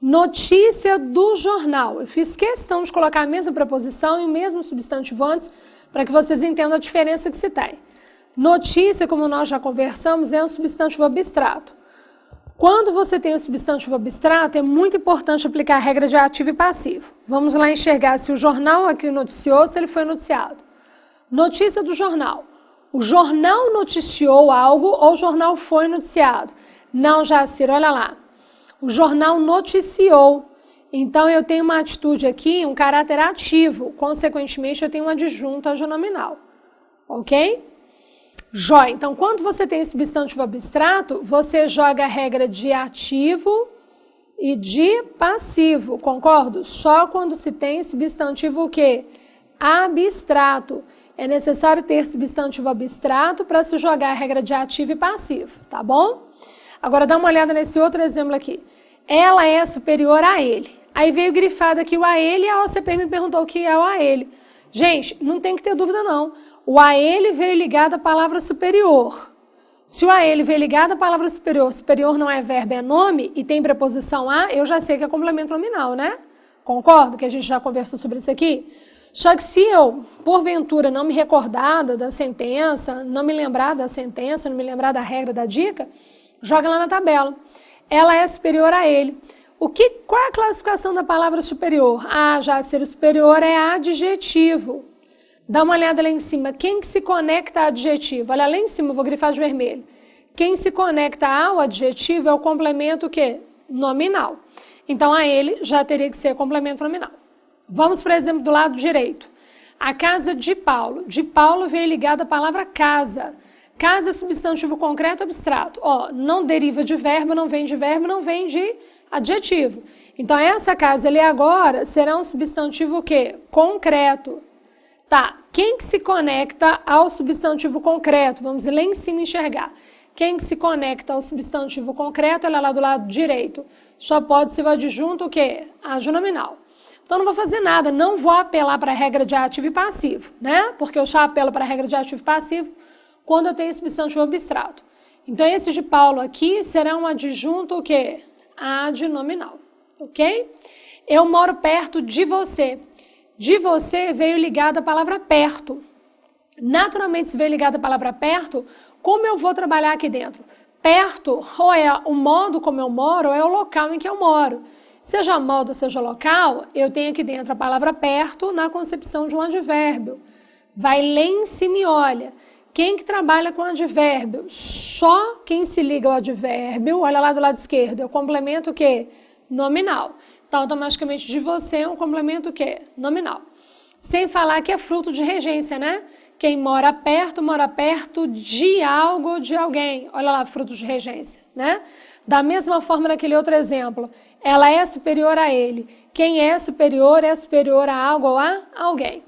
Notícia do jornal. Eu fiz questão de colocar a mesma preposição e o mesmo substantivo antes, para que vocês entendam a diferença que se tem. Notícia, como nós já conversamos, é um substantivo abstrato. Quando você tem o substantivo abstrato, é muito importante aplicar a regra de ativo e passivo. Vamos lá enxergar se o jornal aqui noticiou, se ele foi noticiado. Notícia do jornal. O jornal noticiou algo ou o jornal foi noticiado? Não, Jacira, olha lá. O jornal noticiou. Então, eu tenho uma atitude aqui, um caráter ativo. Consequentemente, eu tenho um adjunto adnominal. Ok? Jóia. Então, quando você tem substantivo abstrato, você joga a regra de ativo e de passivo. Concordo? Só quando se tem substantivo o quê? Abstrato. É necessário ter substantivo abstrato para se jogar a regra de ativo e passivo. Tá bom? Agora, dá uma olhada nesse outro exemplo aqui. Ela é superior a ele. Aí veio grifado aqui o a ele e a OCP me perguntou o que é o a ele. Gente, não tem que ter dúvida não. O a ele veio ligado à palavra superior. Se o a ele veio ligado à palavra superior, superior não é verbo, é nome, e tem preposição a, eu já sei que é complemento nominal, né? Concordo que a gente já conversou sobre isso aqui? Só que se eu, porventura, não me recordar da sentença, não me lembrar da sentença, não me lembrar da regra, da dica, joga lá na tabela. Ela é superior a ele. Qual é a classificação da palavra superior? Já ser superior é adjetivo. Dá uma olhada lá em cima. Quem que se conecta a adjetivo? Olha lá em cima, eu vou grifar de vermelho. Quem se conecta ao adjetivo é o complemento o quê? Nominal. Então, a ele já teria que ser complemento nominal. Vamos, por exemplo, do lado direito. A casa de Paulo. De Paulo veio ligada a palavra casa. Casa é substantivo concreto ou abstrato. Não deriva de verbo, não vem de verbo, não vem de adjetivo. Então, essa casa ali agora será um substantivo o quê? Concreto. Tá, quem que se conecta ao substantivo concreto? Vamos lá em cima enxergar. Quem que se conecta ao substantivo concreto, olha lá do lado direito. Só pode ser o adjunto o quê? Adnominal. Então, não vou fazer nada, não vou apelar para a regra de ativo e passivo, né? Porque eu só apelo para a regra de ativo e passivo quando eu tenho substantivo abstrato. Então, esse de Paulo aqui será um adjunto o quê? Adnominal, ok? Eu moro perto de você. De você veio ligado a palavra perto. Naturalmente, se veio ligado a palavra perto, como eu vou trabalhar aqui dentro? Perto, ou é o modo como eu moro, ou é o local em que eu moro. Seja modo, seja local, eu tenho aqui dentro a palavra perto na concepção de um advérbio. Vai lá em cima e olha. Quem que trabalha com advérbio? Só quem se liga ao advérbio, olha lá do lado esquerdo, é o complemento o quê? Nominal. Então, automaticamente, de você é um complemento o quê? Nominal. Sem falar que é fruto de regência, né? Quem mora perto de algo ou de alguém. Olha lá, fruto de regência, né? Da mesma forma naquele outro exemplo, ela é superior a ele. Quem é superior a algo ou a alguém.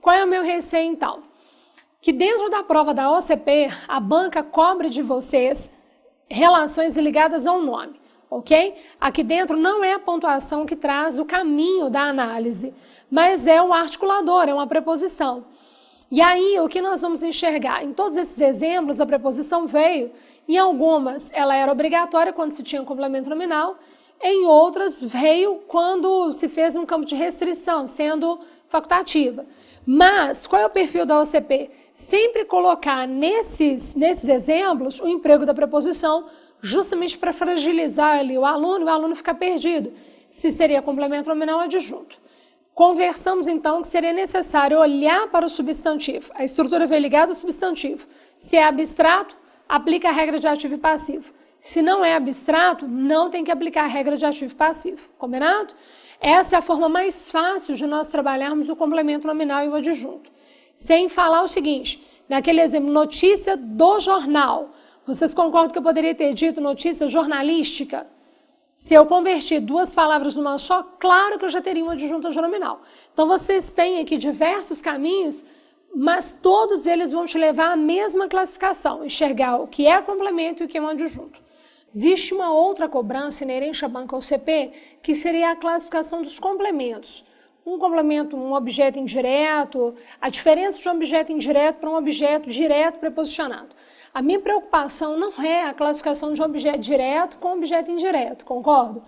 Qual é o meu receio, então? Que dentro da prova da OCP, a banca cobre de vocês relações ligadas ao nome, ok? Aqui dentro não é a pontuação que traz o caminho da análise, mas é um articulador, é uma preposição. E aí, o que nós vamos enxergar? Em todos esses exemplos, a preposição veio, em algumas ela era obrigatória quando se tinha um complemento nominal, em outras veio quando se fez um campo de restrição, sendo facultativa. Mas, qual é o perfil da OCP? Sempre colocar nesses exemplos o emprego da preposição, justamente para fragilizar ali o aluno ficar perdido, se seria complemento nominal ou adjunto. Conversamos, então, que seria necessário olhar para o substantivo. A estrutura veio ligada ao substantivo. Se é abstrato, aplica a regra de ativo e passivo. Se não é abstrato, não tem que aplicar a regra de ativo e passivo. Combinado? Essa é a forma mais fácil de nós trabalharmos o complemento nominal e o adjunto. Sem falar o seguinte, naquele exemplo, notícia do jornal. Vocês concordam que eu poderia ter dito notícia jornalística? Se eu convertir duas palavras numa só, claro que eu já teria um adjunto nominal. Então, vocês têm aqui diversos caminhos, mas todos eles vão te levar à mesma classificação, enxergar o que é complemento e o que é um adjunto. Existe uma outra cobrança inerente à banca OCP, que seria a classificação dos complementos. Um complemento, um objeto indireto, a diferença de um objeto indireto para um objeto direto preposicionado. A minha preocupação não é a classificação de um objeto direto com um objeto indireto, concordo?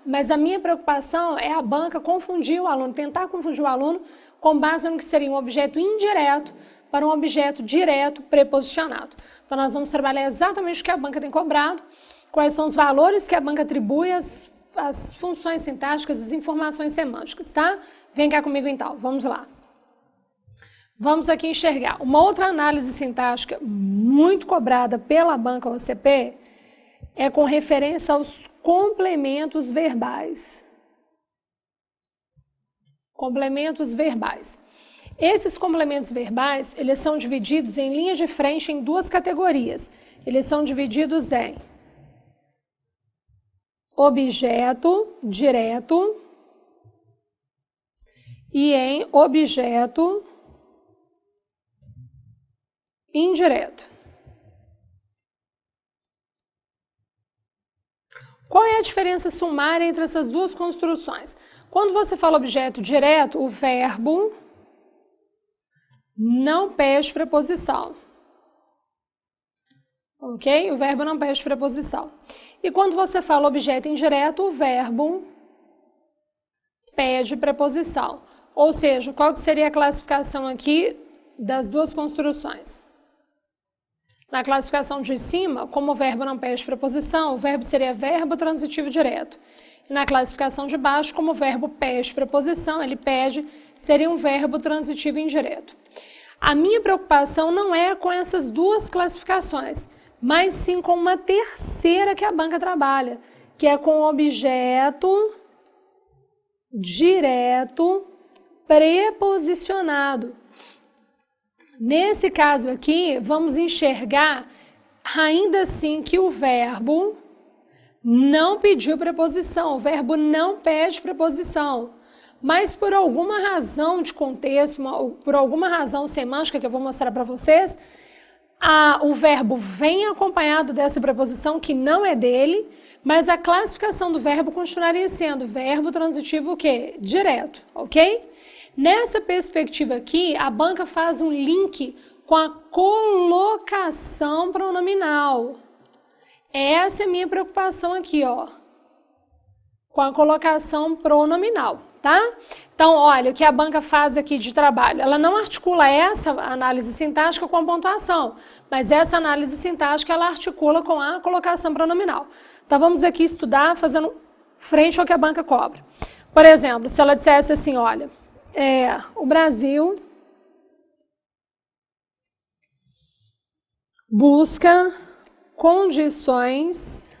Mas a minha preocupação é a banca confundir o aluno, tentar confundir o aluno com base no que seria um objeto indireto para um objeto direto preposicionado. Então, nós vamos trabalhar exatamente o que a banca tem cobrado, quais são os valores que a banca atribui às funções sintáticas, as informações semânticas, tá? Vem cá comigo então, vamos lá. Vamos aqui enxergar uma outra análise sintática muito cobrada pela banca OCP é com referência aos complementos verbais. Complementos verbais. Esses complementos verbais, eles são divididos em linha de frente em duas categorias. Eles são divididos em objeto direto e em objeto indireto. Qual é a diferença sumária entre essas duas construções? Quando você fala objeto direto, o verbo não pede preposição. Ok? O verbo não pede preposição. E quando você fala objeto indireto, o verbo pede preposição. Ou seja, qual que seria a classificação aqui das duas construções? Na classificação de cima, como o verbo não pede preposição, o verbo seria verbo transitivo direto. E na classificação de baixo, como o verbo pede preposição, ele pede, seria um verbo transitivo indireto. A minha preocupação não é com essas duas classificações, mas sim com uma terceira que a banca trabalha, que é com objeto direto preposicionado. Nesse caso aqui, vamos enxergar ainda assim que o verbo não pediu preposição, o verbo não pede preposição, mas por alguma razão de contexto, por alguma razão semântica que eu vou mostrar para vocês, o verbo vem acompanhado dessa preposição que não é dele, mas a classificação do verbo continuaria sendo verbo transitivo o quê? Direto, ok? Nessa perspectiva aqui, a banca faz um link com a colocação pronominal. Essa é a minha preocupação aqui, ó. com a colocação pronominal, tá? Então, olha, o que a banca faz aqui de trabalho, ela não articula essa análise sintática com a pontuação, mas essa análise sintática ela articula com a colocação pronominal. Então, vamos aqui estudar fazendo frente ao que a banca cobra. Por exemplo, se ela dissesse assim, olha, o Brasil busca condições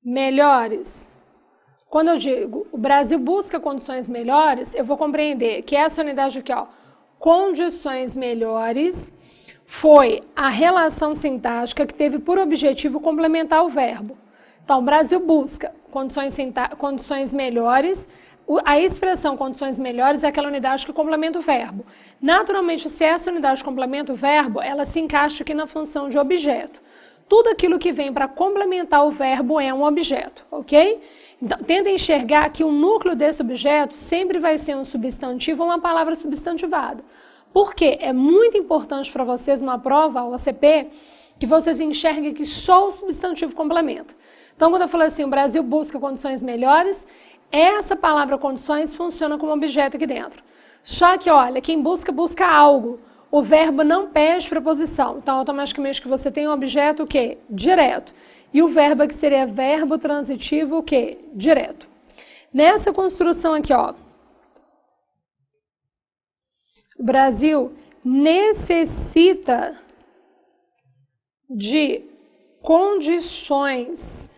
melhores. Quando eu digo o Brasil busca condições melhores, eu vou compreender que essa unidade aqui, ó, condições melhores, foi a relação sintática que teve por objetivo complementar o verbo. Então, o Brasil busca condições melhores. A expressão condições melhores é aquela unidade que complementa o verbo. Naturalmente, se essa unidade complementa o verbo, ela se encaixa aqui na função de objeto. Tudo aquilo que vem para complementar o verbo é um objeto, ok? Então, tenta enxergar que o núcleo desse objeto sempre vai ser um substantivo ou uma palavra substantivada. Por quê? É muito importante para vocês, numa prova, a OCP, que vocês enxerguem que só o substantivo complementa. Então, quando eu falo assim, o Brasil busca condições melhores, essa palavra condições funciona como objeto aqui dentro. Só que, olha, quem busca, busca algo. O verbo não pede preposição. Então, automaticamente que você tem um objeto, o quê? Direto. E o verbo que seria verbo transitivo, o quê? Direto. Nessa construção aqui, ó, o Brasil necessita de condições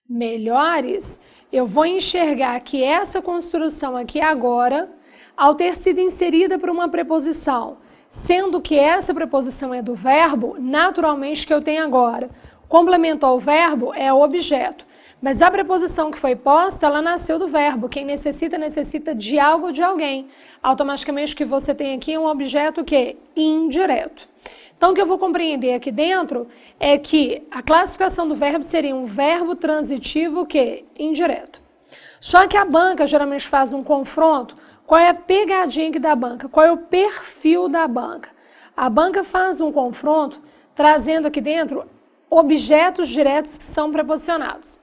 melhores, eu vou enxergar que essa construção aqui agora, ao ter sido inserida por uma preposição, sendo que essa preposição é do verbo, naturalmente que eu tenho agora, complementou o verbo é o objeto. Mas a preposição que foi posta, ela nasceu do verbo. Quem necessita, necessita de algo ou de alguém. Automaticamente o que você tem aqui é um objeto que indireto. Então, o que eu vou compreender aqui dentro é que a classificação do verbo seria um verbo transitivo que indireto. Só que a banca geralmente faz um confronto. Qual é a pegadinha aqui da banca? Qual é o perfil da banca? A banca faz um confronto trazendo aqui dentro objetos diretos que são preposicionados.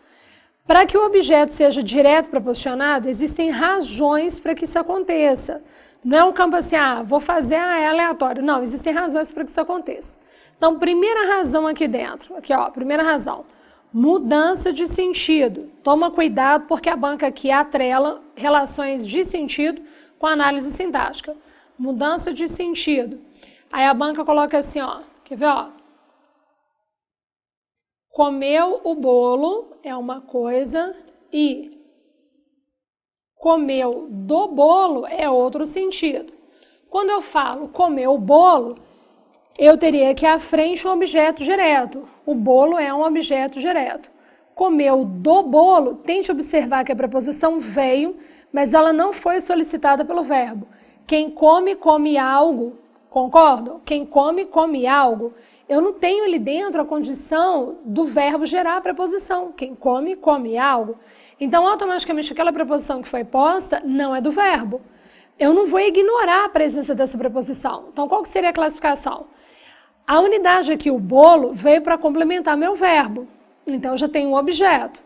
Para que o objeto seja direto preposicionado, existem razões para que isso aconteça. Não é um campo assim, vou fazer aleatório. Não, existem razões para que isso aconteça. Então, primeira razão aqui dentro, aqui ó, primeira razão, mudança de sentido. Toma cuidado porque a banca aqui atrela relações de sentido com análise sintática. Mudança de sentido. Aí a banca coloca assim, ó, quer ver, ó? Comeu o bolo é uma coisa e comeu do bolo é outro sentido. Quando eu falo comeu o bolo, eu teria aqui à frente um objeto direto. O bolo é um objeto direto. Comeu do bolo, tente observar que a preposição veio, mas ela não foi solicitada pelo verbo. Quem come, come algo. Concordam? Quem come, come algo. Eu não tenho ali dentro a condição do verbo gerar a preposição. Quem come, come algo. Então, automaticamente, aquela preposição que foi posta não é do verbo. Eu não vou ignorar a presença dessa preposição. Então, qual que seria a classificação? A unidade aqui, o bolo, veio para complementar meu verbo. Então, eu já tenho um objeto.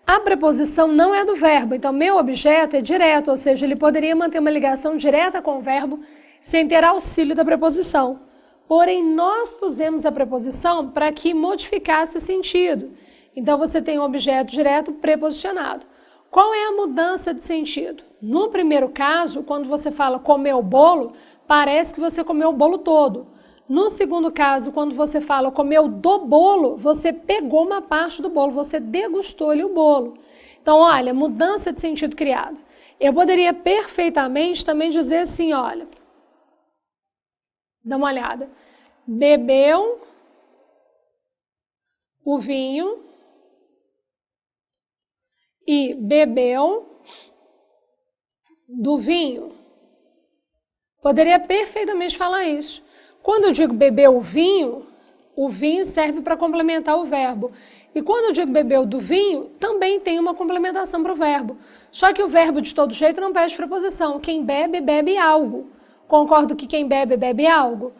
A preposição não é do verbo. Então, meu objeto é direto, ou seja, ele poderia manter uma ligação direta com o verbo sem ter auxílio da preposição. Porém, nós pusemos a preposição para que modificasse o sentido. Então, você tem um objeto direto preposicionado. Qual é a mudança de sentido? No primeiro caso, quando você fala comer o bolo, parece que você comeu o bolo todo. No segundo caso, quando você fala comeu do bolo, você pegou uma parte do bolo, você degustou ali o bolo. Então, olha, mudança de sentido criada. Eu poderia perfeitamente também dizer assim, olha, dá uma olhada. Bebeu o vinho e bebeu do vinho. Poderia perfeitamente falar isso. Quando eu digo bebeu o vinho serve para complementar o verbo. E quando eu digo bebeu do vinho, também tem uma complementação para o verbo. Só que o verbo, de todo jeito, não pede preposição. Quem bebe, bebe algo. Concordo que quem bebe, bebe algo?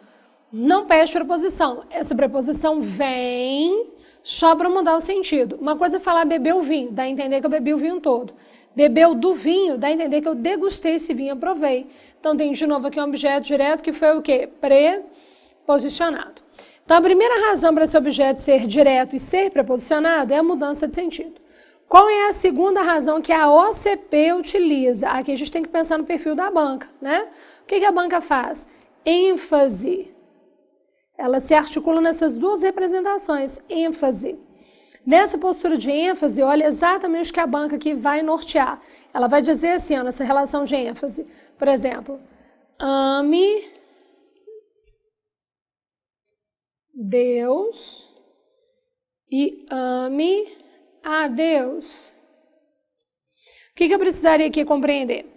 Não pede preposição. Essa preposição vem só para mudar o sentido. Uma coisa é falar bebeu vinho, dá a entender que eu bebi o vinho todo. Bebeu do vinho, dá a entender que eu degustei esse vinho, aprovei. Então tem de novo aqui um objeto direto que foi o quê? Preposicionado. Então a primeira razão para esse objeto ser direto e ser preposicionado é a mudança de sentido. Qual é a segunda razão que a OCP utiliza? Aqui a gente tem que pensar no perfil da banca, né? O que a banca faz? ênfase. Ela se articula nessas duas representações, ênfase. Nessa postura de ênfase, olha exatamente o que a banca aqui vai nortear. Ela vai dizer assim, ó, nessa relação de ênfase. Por exemplo, ame Deus e ame a Deus. O que eu precisaria aqui compreender?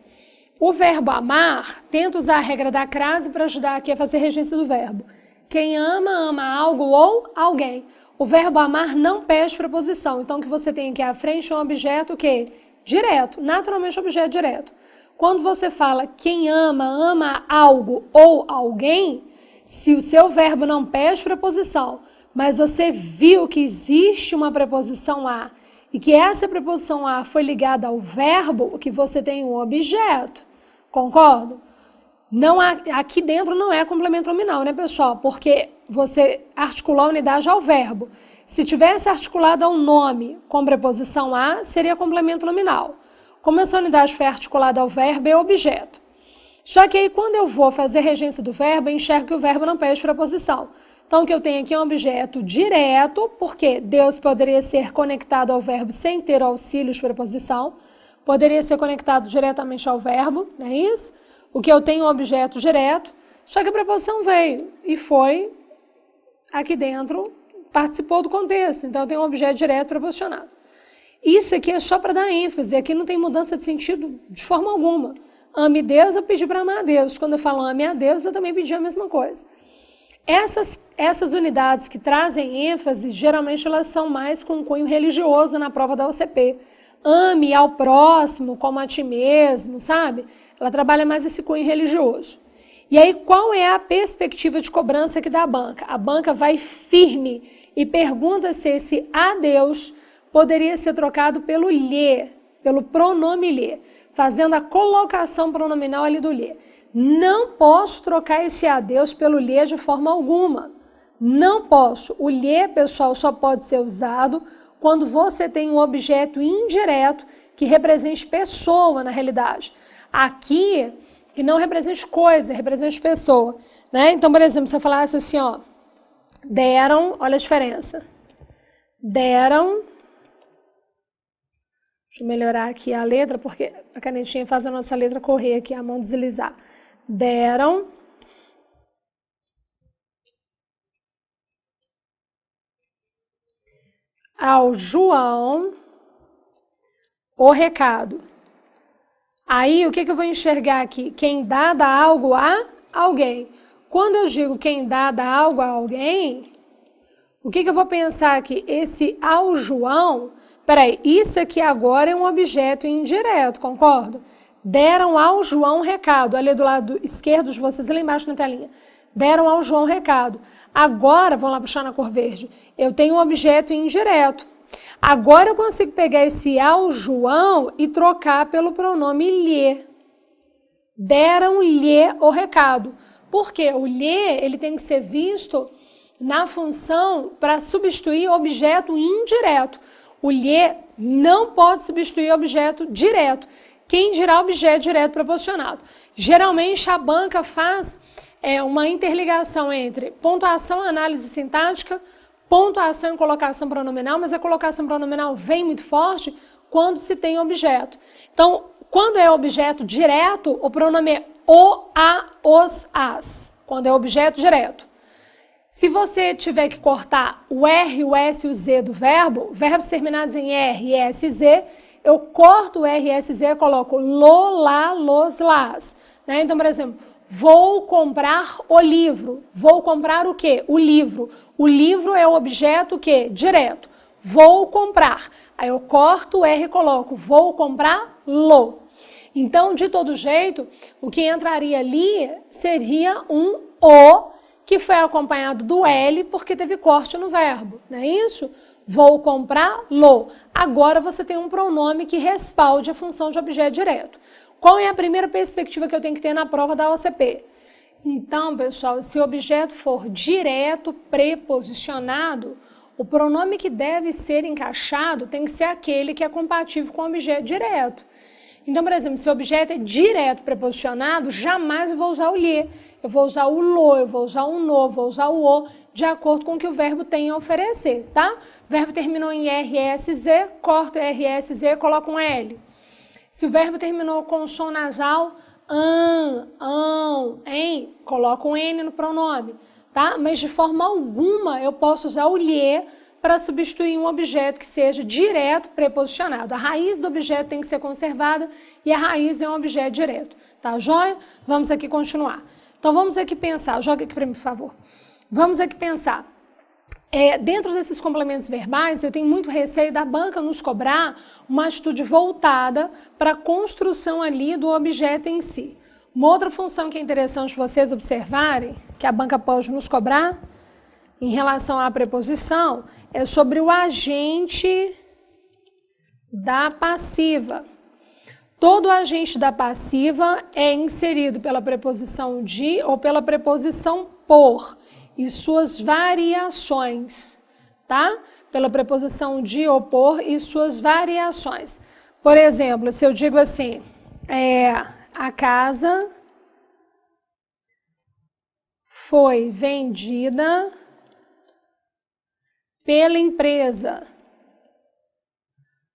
O verbo amar, tenta usar a regra da crase para ajudar aqui a fazer regência do verbo. Quem ama, ama algo ou alguém. O verbo amar não pede preposição. Então, o que você tem aqui à frente é um objeto o quê? Direto. Naturalmente, objeto direto. Quando você fala quem ama, ama algo ou alguém, se o seu verbo não pede preposição, mas você viu que existe uma preposição a e que essa preposição a foi ligada ao verbo, o que você tem um objeto. Concordo? Não há, aqui dentro não é complemento nominal, né, pessoal? Porque você articulou a unidade ao verbo. Se tivesse articulado a um nome com preposição a, seria complemento nominal. Como essa unidade foi articulada ao verbo, é objeto. Só que aí, quando eu vou fazer regência do verbo, eu enxergo que o verbo não pede preposição. Então, o que eu tenho aqui é um objeto direto, porque Deus poderia ser conectado ao verbo sem ter auxílio de preposição. Poderia ser conectado diretamente ao verbo, não é isso? O que eu tenho é um objeto direto, só que a preposição veio e foi aqui dentro, participou do contexto. Então, eu tenho um objeto direto preposicionado. Isso aqui é só para dar ênfase, aqui não tem mudança de sentido de forma alguma. Ame Deus, eu pedi para amar a Deus. Quando eu falo ame a Deus, eu também pedi a mesma coisa. Essas unidades que trazem ênfase, geralmente elas são mais com cunho religioso na prova da OCP. Ame ao próximo como a ti mesmo, sabe? Ela trabalha mais esse cunho religioso. E aí, qual é a perspectiva de cobrança aqui da banca? A banca vai firme e pergunta se esse a Deus poderia ser trocado pelo lhe, pelo pronome lhe, fazendo a colocação pronominal ali do lhe. Não posso trocar esse a Deus pelo lhe de forma alguma. Não posso. O lhe, pessoal, só pode ser usado quando você tem um objeto indireto que represente pessoa na realidade. Aqui, que não represente coisa, represente pessoa. Né? Então, por exemplo, se eu falasse assim, ó, deram, olha a diferença. Deram, deixa eu melhorar aqui a letra, porque a canetinha faz a nossa letra correr aqui, a mão deslizar. Deram ao João o recado. Aí, o que eu vou enxergar aqui? Quem dá algo a alguém. Quando eu digo quem dá algo a alguém, o que eu vou pensar aqui? Esse ao João, peraí, isso aqui agora é um objeto indireto, concordo? Deram ao João recado, ali do lado esquerdo de vocês, lá embaixo na telinha. Deram ao João recado. Agora, vamos lá puxar na cor verde, eu tenho um objeto indireto. Agora eu consigo pegar esse ao João e trocar pelo pronome lhe. Deram-lhe o recado. Por quê? O lhe, ele tem que ser visto na função para substituir objeto indireto. O lhe não pode substituir objeto direto. Quem dirá objeto direto proposicionado? Geralmente a banca faz uma interligação entre pontuação e análise sintática, pontuação e colocação pronominal, mas a colocação pronominal vem muito forte quando se tem objeto. Então, quando é objeto direto, o pronome é o, a, os, as, quando é objeto direto. Se você tiver que cortar o R, o S e o Z do verbo, verbos terminados em R, S e Z, eu corto o R, S e Z e coloco lo, lá, los, las. Né? Então, por exemplo, vou comprar o livro. Vou comprar o quê? O livro. O livro é o objeto o quê? Direto. Vou comprar. Aí eu corto o R e coloco vou comprar lo. Então, de todo jeito, o que entraria ali seria um o, que foi acompanhado do L, porque teve corte no verbo, não é isso? Vou comprá-lo. Agora você tem um pronome que respalde a função de objeto direto. Qual é a primeira perspectiva que eu tenho que ter na prova da OCP? Então, pessoal, se o objeto for direto preposicionado, o pronome que deve ser encaixado tem que ser aquele que é compatível com o objeto direto. Então, por exemplo, se o objeto é direto preposicionado, jamais eu vou usar o lhe. Eu vou usar o lo, eu vou usar o no, vou usar o o, de acordo com o que o verbo tem a oferecer, tá? O verbo terminou em RSZ, corta o RSZ, coloca um L. Se o verbo terminou com som nasal, em, coloca um N no pronome, tá? Mas de forma alguma eu posso usar o lhe para substituir um objeto que seja direto preposicionado. A raiz do objeto tem que ser conservada e a raiz é um objeto direto, tá joia? Vamos aqui continuar. Então vamos aqui pensar, joga aqui para mim, por favor. Vamos aqui pensar. Dentro desses complementos verbais, eu tenho muito receio da banca nos cobrar uma atitude voltada para a construção ali do objeto em si. Uma outra função que é interessante vocês observarem, que a banca pode nos cobrar em relação à preposição, é sobre o agente da passiva. Todo agente da passiva é inserido pela preposição de ou pela preposição por e suas variações, tá? Pela preposição de ou por e suas variações. Por exemplo, se eu digo assim, a casa foi vendida pela empresa.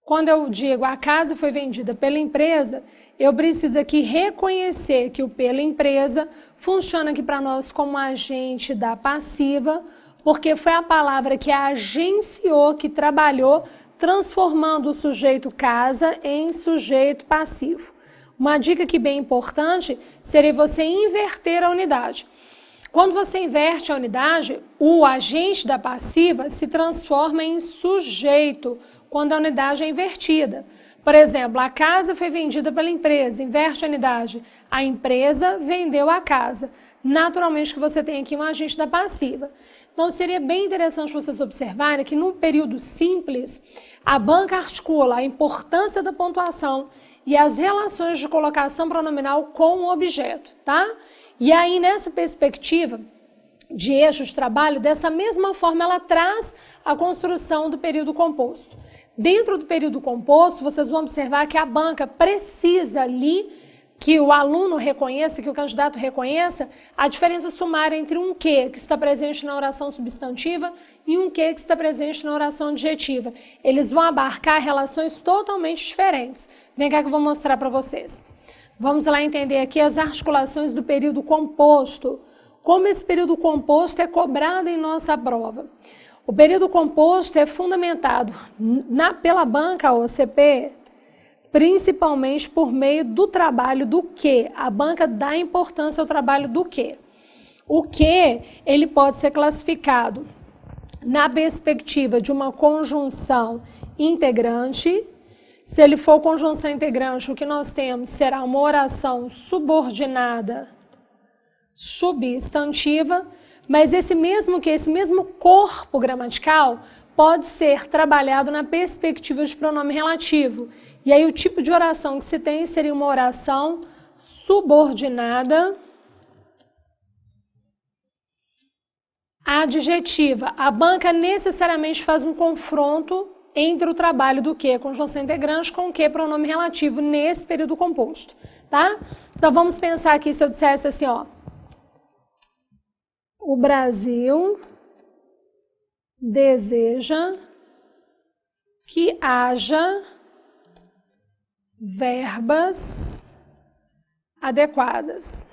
Quando eu digo a casa foi vendida pela empresa, eu preciso aqui reconhecer que o pela empresa funciona aqui para nós como agente da passiva, porque foi a palavra que agenciou, que trabalhou, transformando o sujeito casa em sujeito passivo. Uma dica aqui bem importante seria você inverter a unidade. Quando você inverte a unidade, o agente da passiva se transforma em sujeito, quando a unidade é invertida. Por exemplo, a casa foi vendida pela empresa, inverte a unidade. A empresa vendeu a casa. Naturalmente que você tem aqui um agente da passiva. Então seria bem interessante vocês observarem que num período simples, a banca articula a importância da pontuação e as relações de colocação pronominal com o objeto, tá? E aí nessa perspectiva de eixo de trabalho, dessa mesma forma ela traz a construção do período composto. Dentro do período composto, vocês vão observar que a banca precisa ali que o aluno reconheça, que o candidato reconheça a diferença sumária entre um que está presente na oração substantiva e um que está presente na oração adjetiva. Eles vão abarcar relações totalmente diferentes. Vem cá que eu vou mostrar para vocês. Vamos lá entender aqui as articulações do período composto. Como esse período composto é cobrado em nossa prova. O período composto é fundamentado pela banca OCP, principalmente por meio do trabalho do que. A banca dá importância ao trabalho do que. O que ele pode ser classificado na perspectiva de uma conjunção integrante. Se ele for conjunção integrante, o que nós temos será uma oração subordinada substantiva, mas esse mesmo corpo gramatical pode ser trabalhado na perspectiva de pronome relativo. E aí o tipo de oração que se tem seria uma oração subordinada adjetiva. A banca necessariamente faz um confronto entre o trabalho do que, conjunção integrante, com o que, pronome relativo, nesse período composto, tá? Então vamos pensar aqui, se eu dissesse assim, ó, o Brasil deseja que haja verbas adequadas.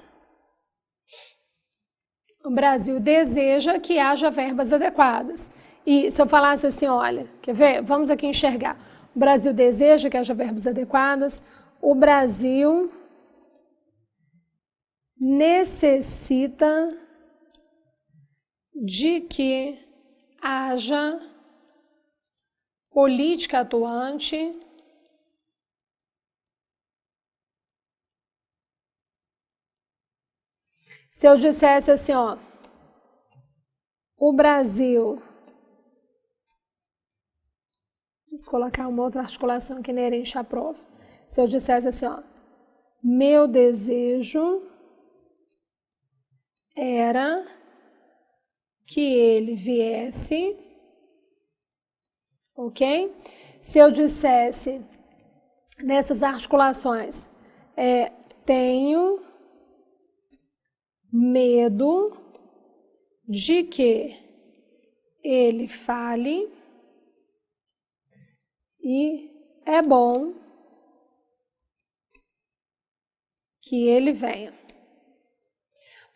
O Brasil deseja que haja verbas adequadas. E se eu falasse assim, olha, quer ver? Vamos aqui enxergar. O Brasil deseja que haja verbas adequadas. O Brasil necessita de que haja política atuante Se eu dissesse assim, ó, o Brasil, vou colocar uma outra articulação que inerente à prova. Se eu dissesse assim, ó, meu desejo era que ele viesse, ok? Se eu dissesse nessas articulações, tenho medo de que ele fale e é bom que ele venha.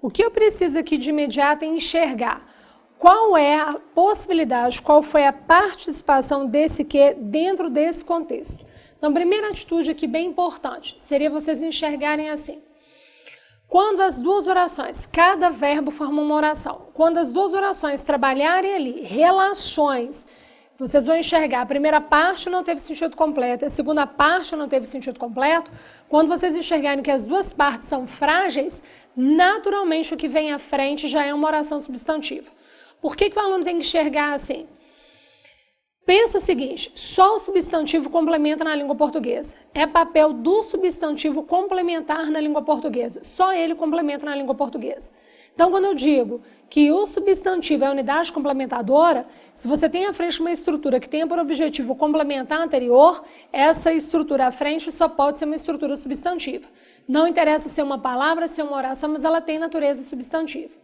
O que eu preciso aqui de imediato é enxergar qual é a possibilidade, qual foi a participação desse que dentro desse contexto. Então, a primeira atitude aqui bem importante seria vocês enxergarem assim. Quando as duas orações, cada verbo forma uma oração, quando as duas orações trabalharem ali, relações, vocês vão enxergar, a primeira parte não teve sentido completo, a segunda parte não teve sentido completo. Quando vocês enxergarem que as duas partes são frágeis, naturalmente o que vem à frente já é uma oração substantiva. Por que o aluno tem que enxergar assim? Pensa o seguinte, só o substantivo complementa na língua portuguesa. É papel do substantivo complementar na língua portuguesa. Só ele complementa na língua portuguesa. Então, quando eu digo que o substantivo é a unidade complementadora, se você tem à frente uma estrutura que tenha por objetivo complementar a anterior, essa estrutura à frente só pode ser uma estrutura substantiva. Não interessa ser uma palavra, ser uma oração, mas ela tem natureza substantiva.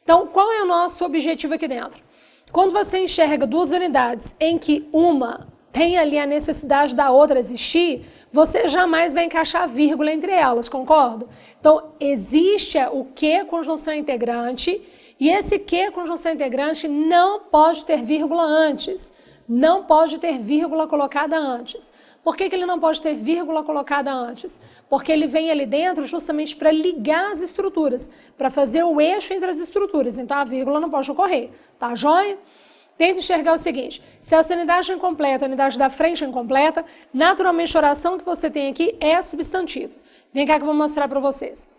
Então, qual é o nosso objetivo aqui dentro? Quando você enxerga duas unidades em que uma tem ali a necessidade da outra existir, você jamais vai encaixar vírgula entre elas, concordo? Então, existe o que conjunção integrante e esse que conjunção integrante não pode ter vírgula antes. Não pode ter vírgula colocada antes. Por que ele não pode ter vírgula colocada antes? Porque ele vem ali dentro justamente para ligar as estruturas, para fazer o eixo entre as estruturas. Então, a vírgula não pode ocorrer. Tá joia? Tenta enxergar o seguinte, se essa unidade é incompleta, a unidade da frente é incompleta, naturalmente a oração que você tem aqui é substantiva. Vem cá que eu vou mostrar para vocês.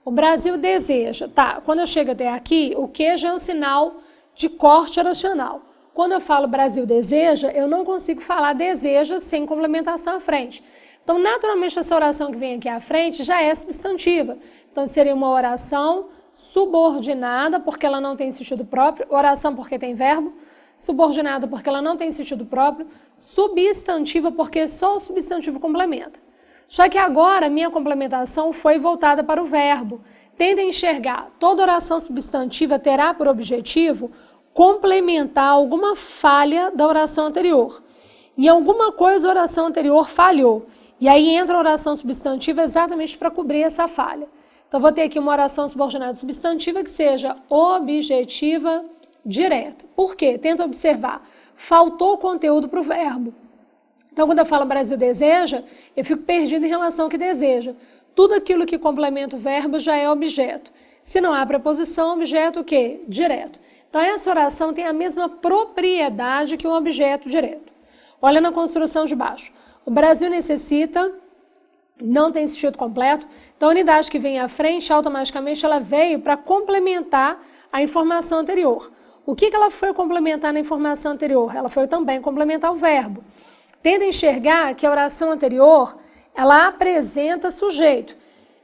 O Brasil deseja. Tá, quando eu chego até aqui, o que já é um sinal de corte oracional. Quando eu falo Brasil deseja, eu não consigo falar deseja sem complementação à frente. Então, naturalmente, essa oração que vem aqui à frente já é substantiva. Então, seria uma oração subordinada, porque ela não tem sentido próprio, oração porque tem verbo, subordinada porque ela não tem sentido próprio, substantiva porque só o substantivo complementa. Só que agora, minha complementação foi voltada para o verbo. Tenta enxergar, toda oração substantiva terá por objetivo complementar alguma falha da oração anterior. Em alguma coisa a oração anterior falhou. E aí entra a oração substantiva exatamente para cobrir essa falha. Então, vou ter aqui uma oração subordinada substantiva que seja objetiva direta. Por quê? Tenta observar. Faltou conteúdo para o verbo. Então, quando eu falo Brasil deseja, eu fico perdido em relação ao que deseja. Tudo aquilo que complementa o verbo já é objeto. Se não há preposição, objeto o quê? Direto. Então, essa oração tem a mesma propriedade que um objeto direto. Olha na construção de baixo. O Brasil necessita, não tem sentido completo, então a unidade que vem à frente, automaticamente ela veio para complementar a informação anterior. O que ela foi complementar na informação anterior? Ela foi também complementar o verbo. Tenta enxergar que a oração anterior, ela apresenta sujeito.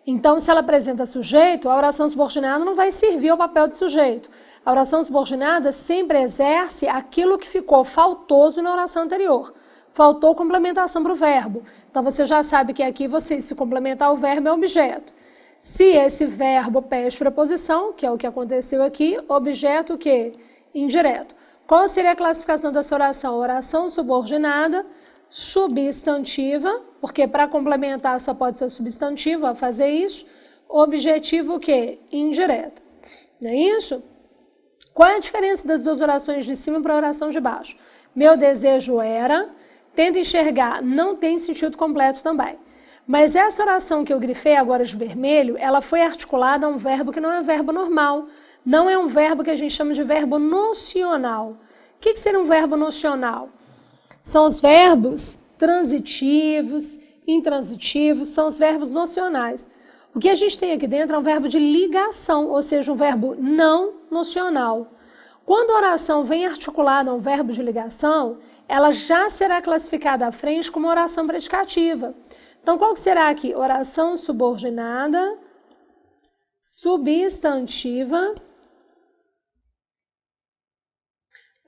Então, se ela apresenta sujeito, a oração subordinada não vai servir ao papel de sujeito. A oração subordinada sempre exerce aquilo que ficou faltoso na oração anterior. Faltou complementação para o verbo. Então, você já sabe que aqui, se complementar o verbo, é objeto. Se esse verbo pede preposição, que é o que aconteceu aqui, objeto o quê? Indireto. Qual seria a classificação dessa oração? Oração subordinada, substantiva, porque para complementar só pode ser substantivo ao fazer isso. Objetivo o quê? Indireta. Não é isso? Qual é a diferença das duas orações de cima para a oração de baixo? Meu desejo era, tenta enxergar, não tem sentido completo também. Mas essa oração que eu grifei agora de vermelho, ela foi articulada a um verbo que não é um verbo normal. Não é um verbo que a gente chama de verbo nocional. O que seria um verbo nocional? São os verbos transitivos, intransitivos, são os verbos nocionais. O que a gente tem aqui dentro é um verbo de ligação, ou seja, um verbo não nocional. Quando a oração vem articulada a um verbo de ligação, ela já será classificada à frente como oração predicativa. Então, qual que será aqui? Oração subordinada, substantiva,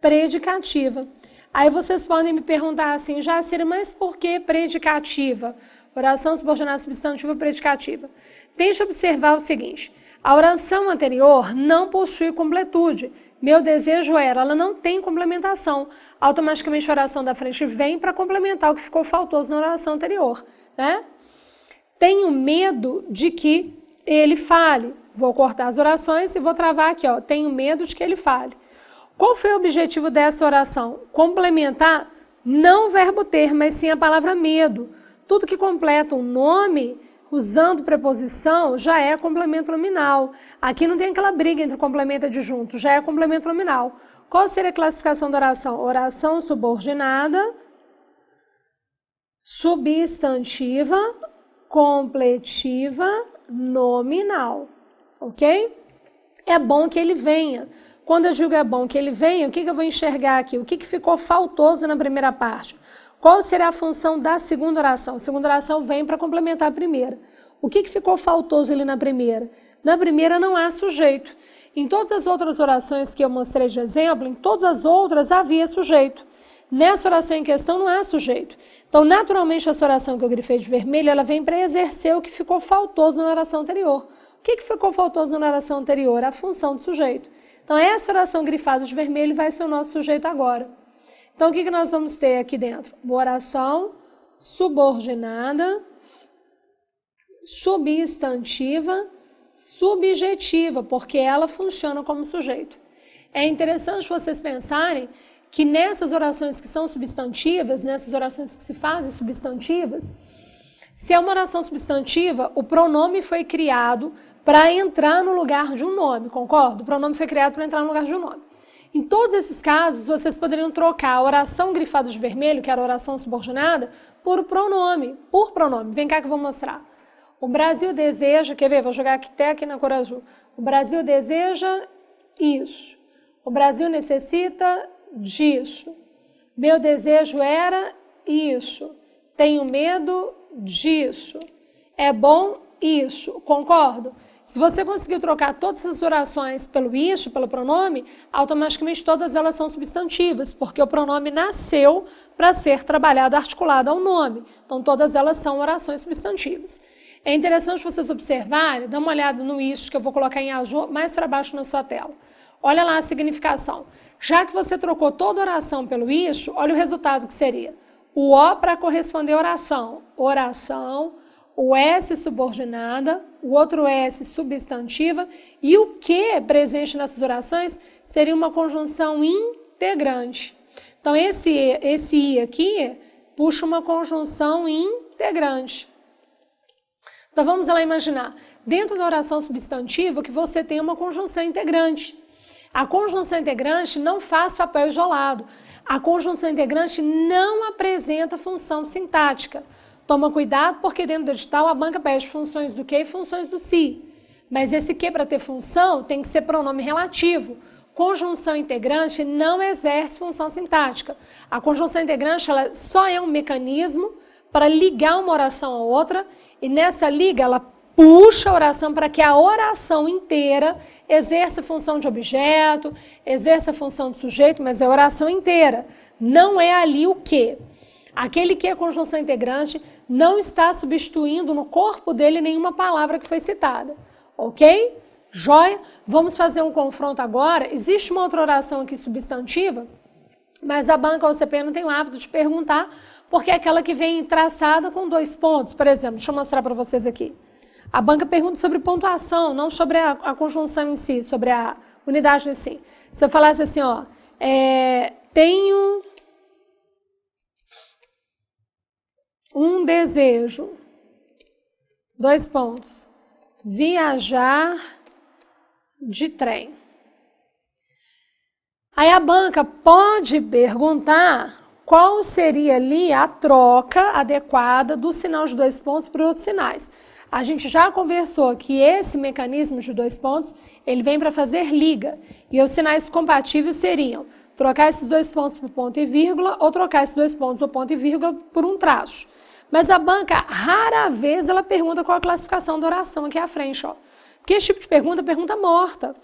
predicativa. Aí vocês podem me perguntar assim, Jacira, mas por que predicativa? Oração subordinada, substantiva, predicativa. Deixa eu observar o seguinte, a oração anterior não possui completude. Meu desejo era, ela não tem complementação. Automaticamente a oração da frente vem para complementar o que ficou faltoso na oração anterior, né? Tenho medo de que ele fale. Vou cortar as orações e vou travar aqui, ó. Tenho medo de que ele fale. Qual foi o objetivo dessa oração? Complementar não o verbo ter, mas sim a palavra medo. Tudo que completa um nome usando preposição já é complemento nominal. Aqui não tem aquela briga entre complemento e adjunto, já é complemento nominal. Qual seria a classificação da oração? Oração subordinada, substantiva, completiva, nominal. Ok? É bom que ele venha. Quando eu digo é bom que ele venha, o que eu vou enxergar aqui? O que ficou faltoso na primeira parte? Qual será a função da segunda oração? A segunda oração vem para complementar a primeira. O que ficou faltoso ali na primeira? Na primeira não há sujeito. Em todas as outras orações que eu mostrei de exemplo, em todas as outras havia sujeito. Nessa oração em questão não há sujeito. Então, naturalmente, essa oração que eu grifei de vermelho, ela vem para exercer o que ficou faltoso na oração anterior. O que ficou faltoso na oração anterior? A função do sujeito. Então, essa oração grifada de vermelho vai ser o nosso sujeito agora. Então, o que nós vamos ter aqui dentro? Uma oração subordinada, substantiva, subjetiva, porque ela funciona como sujeito. É interessante vocês pensarem que nessas orações que são substantivas, nessas orações que se fazem substantivas, se é uma oração substantiva, o pronome foi criado para entrar no lugar de um nome, concorda? O pronome foi criado para entrar no lugar de um nome. Em todos esses casos, vocês poderiam trocar a oração grifada de vermelho, que era a oração subordinada, por pronome. Vem cá que eu vou mostrar. O Brasil deseja, quer ver? Vou jogar até aqui na cor azul. O Brasil deseja isso. O Brasil necessita disso. Meu desejo era isso. Tenho medo disso. É bom isso. Concordo? Se você conseguiu trocar todas as orações pelo isso, pelo pronome, automaticamente todas elas são substantivas, porque o pronome nasceu para ser trabalhado, articulado ao nome. Então, todas elas são orações substantivas. É interessante vocês observarem, dá uma olhada no isso, que eu vou colocar em azul mais para baixo na sua tela. Olha lá a significação. Já que você trocou toda a oração pelo isso, olha o resultado que seria. O O para corresponder à oração. Oração. O S subordinada, o outro S substantiva e o que presente nessas orações seria uma conjunção integrante. Então, esse I aqui puxa uma conjunção integrante. Então, vamos lá imaginar. Dentro da oração substantiva que você tem uma conjunção integrante. A conjunção integrante não faz papel isolado. A conjunção integrante não apresenta função sintática. Toma cuidado porque dentro do edital a banca pede funções do que e funções do se. Mas esse que para ter função tem que ser pronome relativo. Conjunção integrante não exerce função sintática. A conjunção integrante ela só é um mecanismo para ligar uma oração a outra e nessa liga ela puxa a oração para que a oração inteira exerça função de objeto, exerça função de sujeito, mas é a oração inteira. Não é ali o que. Aquele que é conjunção integrante não está substituindo no corpo dele nenhuma palavra que foi citada. Ok? Joia? Vamos fazer um confronto agora. Existe uma outra oração aqui substantiva, mas a banca OCP não tem o hábito de perguntar, porque é aquela que vem traçada com 2 pontos. Por exemplo, deixa eu mostrar para vocês aqui. A banca pergunta sobre pontuação, não sobre a conjunção em si, sobre a unidade em si. Se eu falasse assim, ó, tenho um desejo, 2 pontos, viajar de trem. Aí a banca pode perguntar qual seria ali a troca adequada do sinal de 2 pontos para os sinais. A gente já conversou que esse mecanismo de 2 pontos, ele vem para fazer liga. E os sinais compatíveis seriam trocar esses 2 pontos por ponto e vírgula ou trocar esses 2 pontos por ponto e vírgula por um traço. Mas a banca, rara vez, ela pergunta qual a classificação da oração aqui à frente, ó. Porque esse tipo de pergunta é pergunta morta.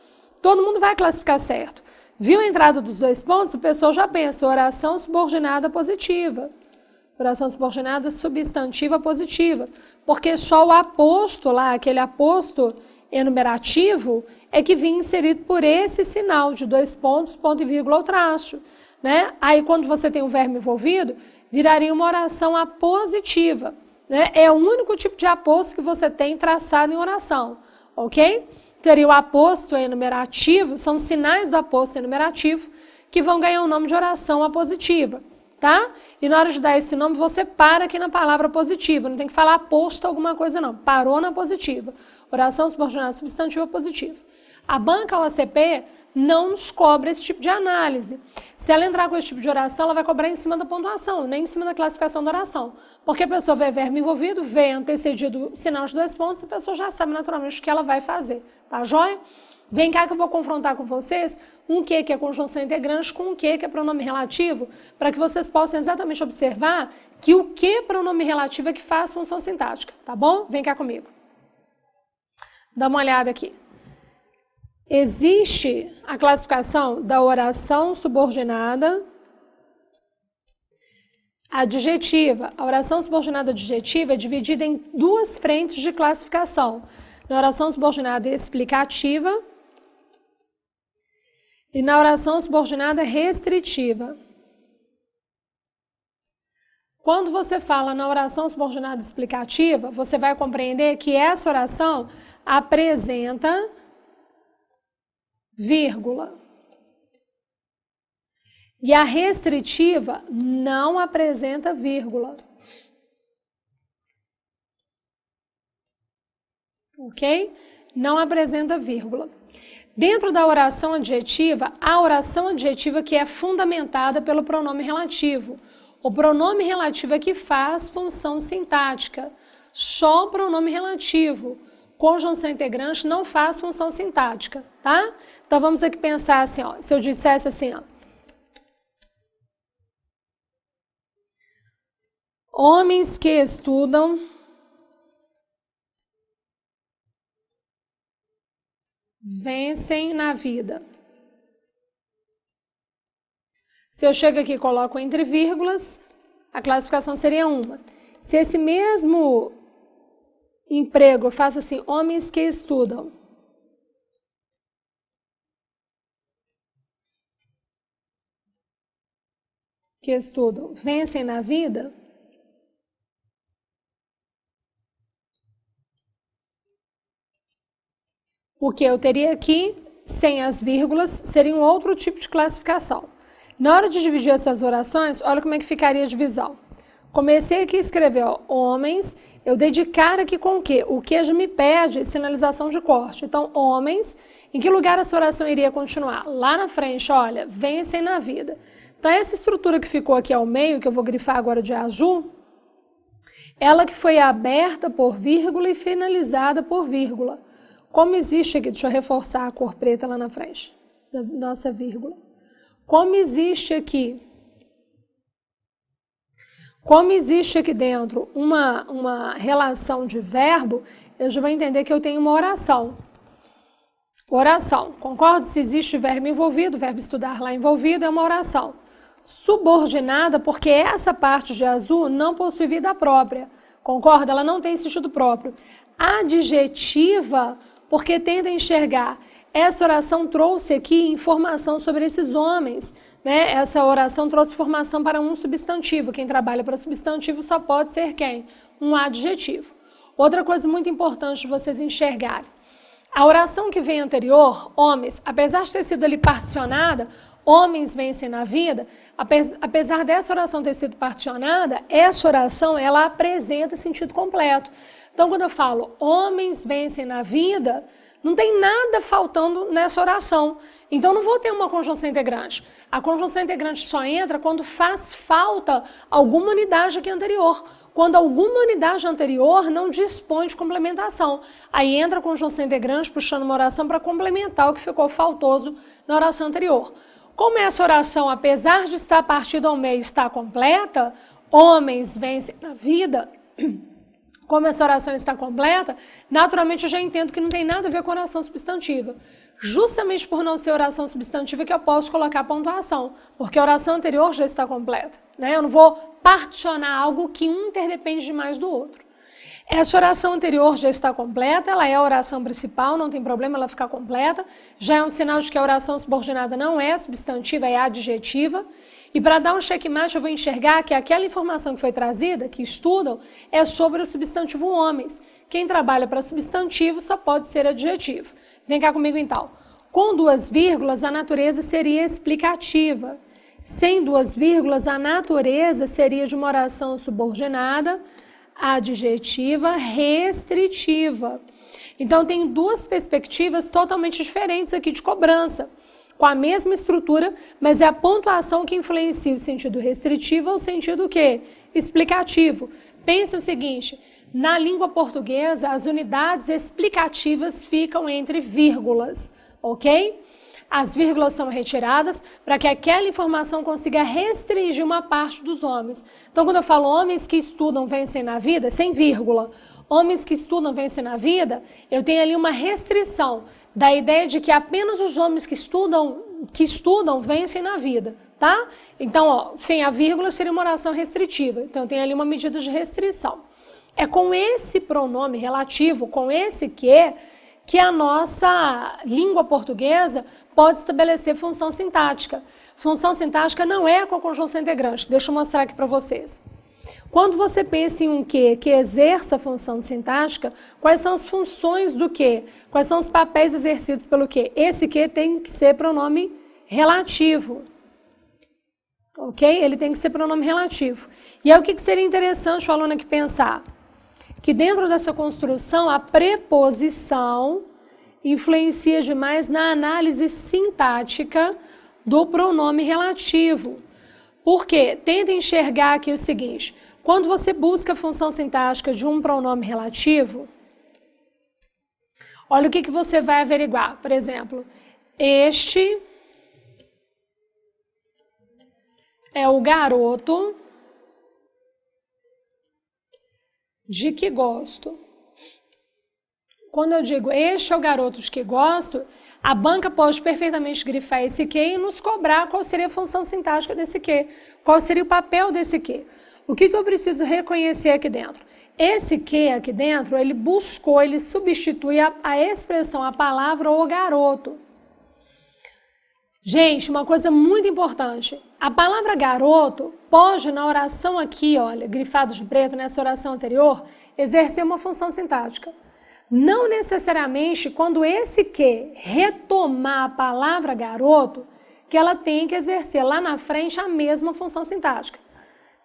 Todo mundo vai classificar certo. Viu a entrada dos 2 pontos, o pessoal já pensa oração subordinada positiva. Oração subordinada substantiva positiva. Porque só o aposto lá, aquele aposto enumerativo, é que vinha inserido por esse sinal de 2 pontos, ponto e vírgula ou traço. Né? Aí quando você tem um verbo envolvido, viraria uma oração apositiva. Né? É o único tipo de aposto que você tem traçado em oração. Ok? Teria o aposto enumerativo, são sinais do aposto enumerativo que vão ganhar o nome de oração apositiva, tá? E na hora de dar esse nome, você para aqui na palavra positiva, não tem que falar aposto alguma coisa não, parou na positiva. Oração subordinada substantiva positiva. A banca OCP não nos cobra esse tipo de análise. Se ela entrar com esse tipo de oração, ela vai cobrar em cima da pontuação, nem em cima da classificação da oração. Porque a pessoa vê verbo envolvido, vê antecedido sinal de 2 pontos, a pessoa já sabe naturalmente o que ela vai fazer. Tá joia? Vem cá que eu vou confrontar com vocês um que é conjunção integrante com um que é pronome relativo, para que vocês possam exatamente observar que o que pronome relativo é que faz função sintática, tá bom? Vem cá comigo. Dá uma olhada aqui. Existe a classificação da oração subordinada adjetiva. A oração subordinada adjetiva é dividida em 2 frentes de classificação. Na oração subordinada explicativa e na oração subordinada restritiva. Quando você fala na oração subordinada explicativa, você vai compreender que essa oração apresenta vírgula. E a restritiva não apresenta vírgula. Ok? Não apresenta vírgula. Dentro da oração adjetiva, a oração adjetiva que é fundamentada pelo pronome relativo. O pronome relativo é que faz função sintática. Só o pronome relativo. Conjunção integrante não faz função sintática, tá? Então vamos aqui pensar assim, ó. Se eu dissesse assim, ó. Homens que estudam vencem na vida. Se eu chego aqui e coloco entre vírgulas, a classificação seria uma. Se esse mesmo emprego eu faço assim, homens que estudam. Que estudam, vencem na vida. O que eu teria aqui, sem as vírgulas, seria um outro tipo de classificação. Na hora de dividir essas orações, olha como é que ficaria a divisão. Comecei aqui a escrever, ó, homens, eu dei de cara aqui com o quê? O que já me pede sinalização de corte. Então, homens, em que lugar essa oração iria continuar? Lá na frente, olha, vencem na vida. Então, essa estrutura que ficou aqui ao meio, que eu vou grifar agora de azul, ela que foi aberta por vírgula e finalizada por vírgula. Como existe aqui, deixa eu reforçar a cor preta lá na frente, da nossa vírgula. Como existe aqui dentro uma relação de verbo, eu já vou entender que eu tenho uma oração. Oração, concorda? Se existe verbo envolvido, verbo estudar lá envolvido, é uma oração. Subordinada, porque essa parte de azul não possui vida própria, concorda? Ela não tem sentido próprio. Adjetiva, porque tenta enxergar. Essa oração trouxe aqui informação sobre esses homens, né? Essa oração trouxe informação para um substantivo. Quem trabalha para substantivo só pode ser quem? Um adjetivo. Outra coisa muito importante de vocês enxergarem. A oração que vem anterior, homens, apesar de ter sido ali particionada, homens vencem na vida, apesar dessa oração ter sido particionada, essa oração ela apresenta sentido completo. Então, quando eu falo homens vencem na vida, Não tem nada faltando nessa oração. Então, não vou ter uma conjunção integrante. A conjunção integrante só entra quando faz falta alguma unidade aqui anterior. Quando alguma unidade anterior não dispõe de complementação. Aí entra a conjunção integrante puxando uma oração para complementar o que ficou faltoso na oração anterior. Como essa oração, apesar de estar partida ao meio, está completa, homens vencem na vida, como essa oração está completa, naturalmente eu já entendo que não tem nada a ver com oração substantiva. Justamente por não ser oração substantiva que eu posso colocar pontuação, porque a oração anterior já está completa, né? Eu não vou particionar algo que um interdepende demais do outro. Essa oração anterior já está completa, ela é a oração principal, não tem problema ela ficar completa, já é um sinal de que a oração subordinada não é substantiva, é adjetiva. E para dar um checkmate, eu vou enxergar que aquela informação que foi trazida, que estudam, é sobre o substantivo homens. Quem trabalha para substantivo só pode ser adjetivo. Vem cá comigo então. Com duas vírgulas, a natureza seria explicativa. Sem duas vírgulas, a natureza seria de uma oração subordinada, adjetiva, restritiva. Então, tem duas perspectivas totalmente diferentes aqui de cobrança, com a mesma estrutura, mas é a pontuação que influencia o sentido restritivo ou o sentido o quê? Explicativo. Pense o seguinte, na língua portuguesa, as unidades explicativas ficam entre vírgulas, ok? As vírgulas são retiradas para que aquela informação consiga restringir uma parte dos homens. Então, quando eu falo homens que estudam vencem na vida, sem vírgula, homens que estudam vencem na vida, eu tenho ali uma restrição da ideia de que apenas os homens que estudam vencem na vida, tá? Então, ó, sem a vírgula seria uma oração restritiva. Então, eu tenho ali uma medida de restrição. É com esse pronome relativo, com esse que a nossa língua portuguesa pode estabelecer função sintática. Função sintática não é com a conjunção integrante. Deixa eu mostrar aqui para vocês. Quando você pensa em um que exerça a função sintática, quais são as funções do que? Quais são os papéis exercidos pelo que? Esse que tem que ser pronome relativo. Ok? Ele tem que ser pronome relativo. E aí o que seria interessante o aluno aqui pensar? Que dentro dessa construção, a preposição influencia demais na análise sintática do pronome relativo. Por quê? Tenta enxergar aqui o seguinte, quando você busca a função sintática de um pronome relativo, olha o que você vai averiguar. Por exemplo, este é o garoto de que gosto. Quando eu digo este é o garoto de que gosto, a banca pode perfeitamente grifar esse que e nos cobrar qual seria a função sintática desse que, qual seria o papel desse que. O que eu preciso reconhecer aqui dentro? Esse que aqui dentro, ele buscou, ele substitui a expressão, a palavra o garoto. Gente, uma coisa muito importante, a palavra garoto pode, na oração aqui, olha, grifado de preto, nessa oração anterior, exercer uma função sintática. Não necessariamente quando esse que retomar a palavra garoto, que ela tem que exercer lá na frente a mesma função sintática.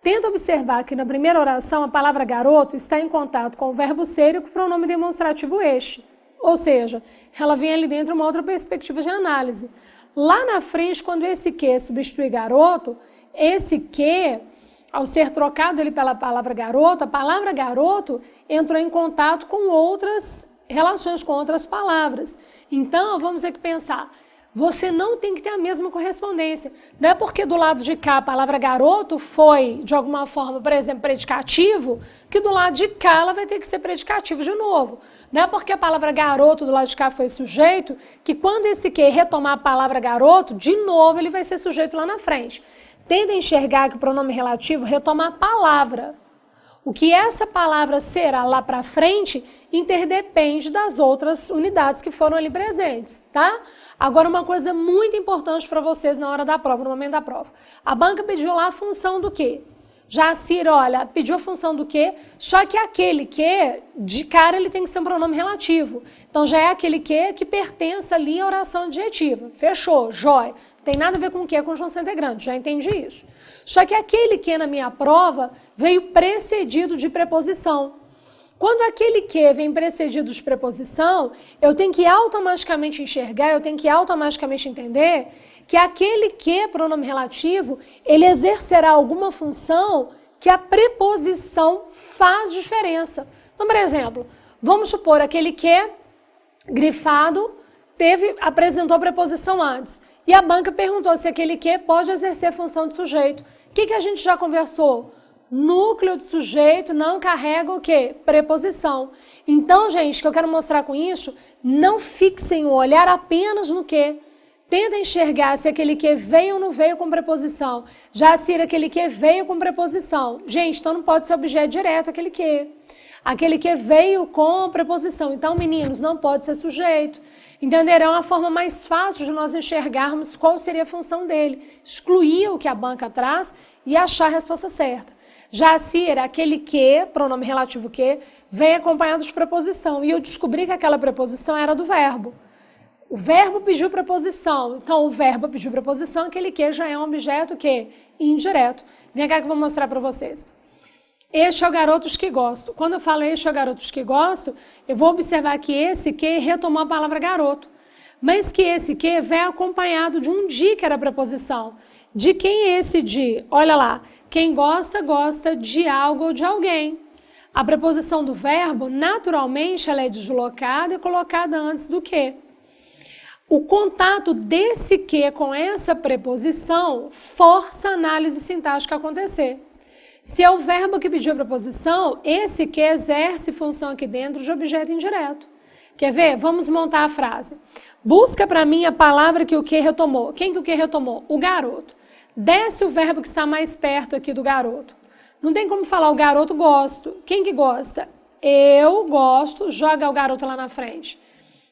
Tenta observar que na primeira oração a palavra garoto está em contato com o verbo ser e com o pronome demonstrativo este. Ou seja, ela vem ali dentro uma outra perspectiva de análise. Lá na frente, quando esse que substitui garoto, esse que, ao ser trocado ele pela palavra garoto, a palavra garoto entrou em contato com outras relações, com outras palavras. Então, vamos ter que pensar, você não tem que ter a mesma correspondência. Não é porque do lado de cá a palavra garoto foi, de alguma forma, por exemplo, predicativo, que do lado de cá ela vai ter que ser predicativo de novo. Não é porque a palavra garoto do lado de cá foi sujeito, que quando esse que retomar a palavra garoto, de novo ele vai ser sujeito lá na frente. Tenta enxergar que o pronome relativo retoma a palavra. O que essa palavra será lá para frente interdepende das outras unidades que foram ali presentes, tá? Agora, uma coisa muito importante para vocês na hora da prova, no momento da prova. A banca pediu lá a função do quê? Já a Cira, olha, pediu a função do quê? Só que aquele que, de cara, ele tem que ser um pronome relativo. Então, já é aquele que pertence ali à oração adjetiva. Fechou, jóia. Tem nada a ver com o que é conjunção integrante, já entendi isso. Só que aquele que na minha prova veio precedido de preposição. Quando aquele que vem precedido de preposição, eu tenho que automaticamente enxergar, eu tenho que automaticamente entender que aquele que, pronome relativo, ele exercerá alguma função que a preposição faz diferença. Então, por exemplo, vamos supor aquele que, grifado, apresentou a preposição antes. E a banca perguntou se aquele que pode exercer a função de sujeito. O que a gente já conversou? Núcleo de sujeito não carrega o quê? Preposição. Então, gente, o que eu quero mostrar com isso, não fixem o olhar apenas no que. Tenta enxergar se aquele que veio ou não veio com preposição. Já se aquele que veio com preposição. Gente, então não pode ser objeto direto aquele que. Aquele que veio com preposição. Então, meninos, não pode ser sujeito. Entenderão a forma mais fácil de nós enxergarmos qual seria a função dele. Excluir o que a banca traz e achar a resposta certa. Já se aquele que, pronome relativo que, vem acompanhado de preposição. E eu descobri que aquela preposição era do verbo. O verbo pediu preposição. Então, o verbo pediu preposição, aquele que já é um objeto que indireto. Vem cá que eu vou mostrar para vocês. Este é o garotos que gosto. Quando eu falo este é o garotos que gosto, eu vou observar que esse que retomou a palavra garoto. Mas que esse que vem acompanhado de um de, que era a preposição. De quem é esse de? Olha lá. Quem gosta, gosta de algo ou de alguém. A preposição do verbo, naturalmente, ela é deslocada e colocada antes do que. O contato desse que com essa preposição força a análise sintática a acontecer. Se é o verbo que pediu a preposição, esse que exerce função aqui dentro de objeto indireto. Quer ver? Vamos montar a frase. Busca para mim a palavra que o que retomou. Quem que o que retomou? O garoto. Desce o verbo que está mais perto aqui do garoto. Não tem como falar o garoto gosto. Quem que gosta? Eu gosto, joga o garoto lá na frente.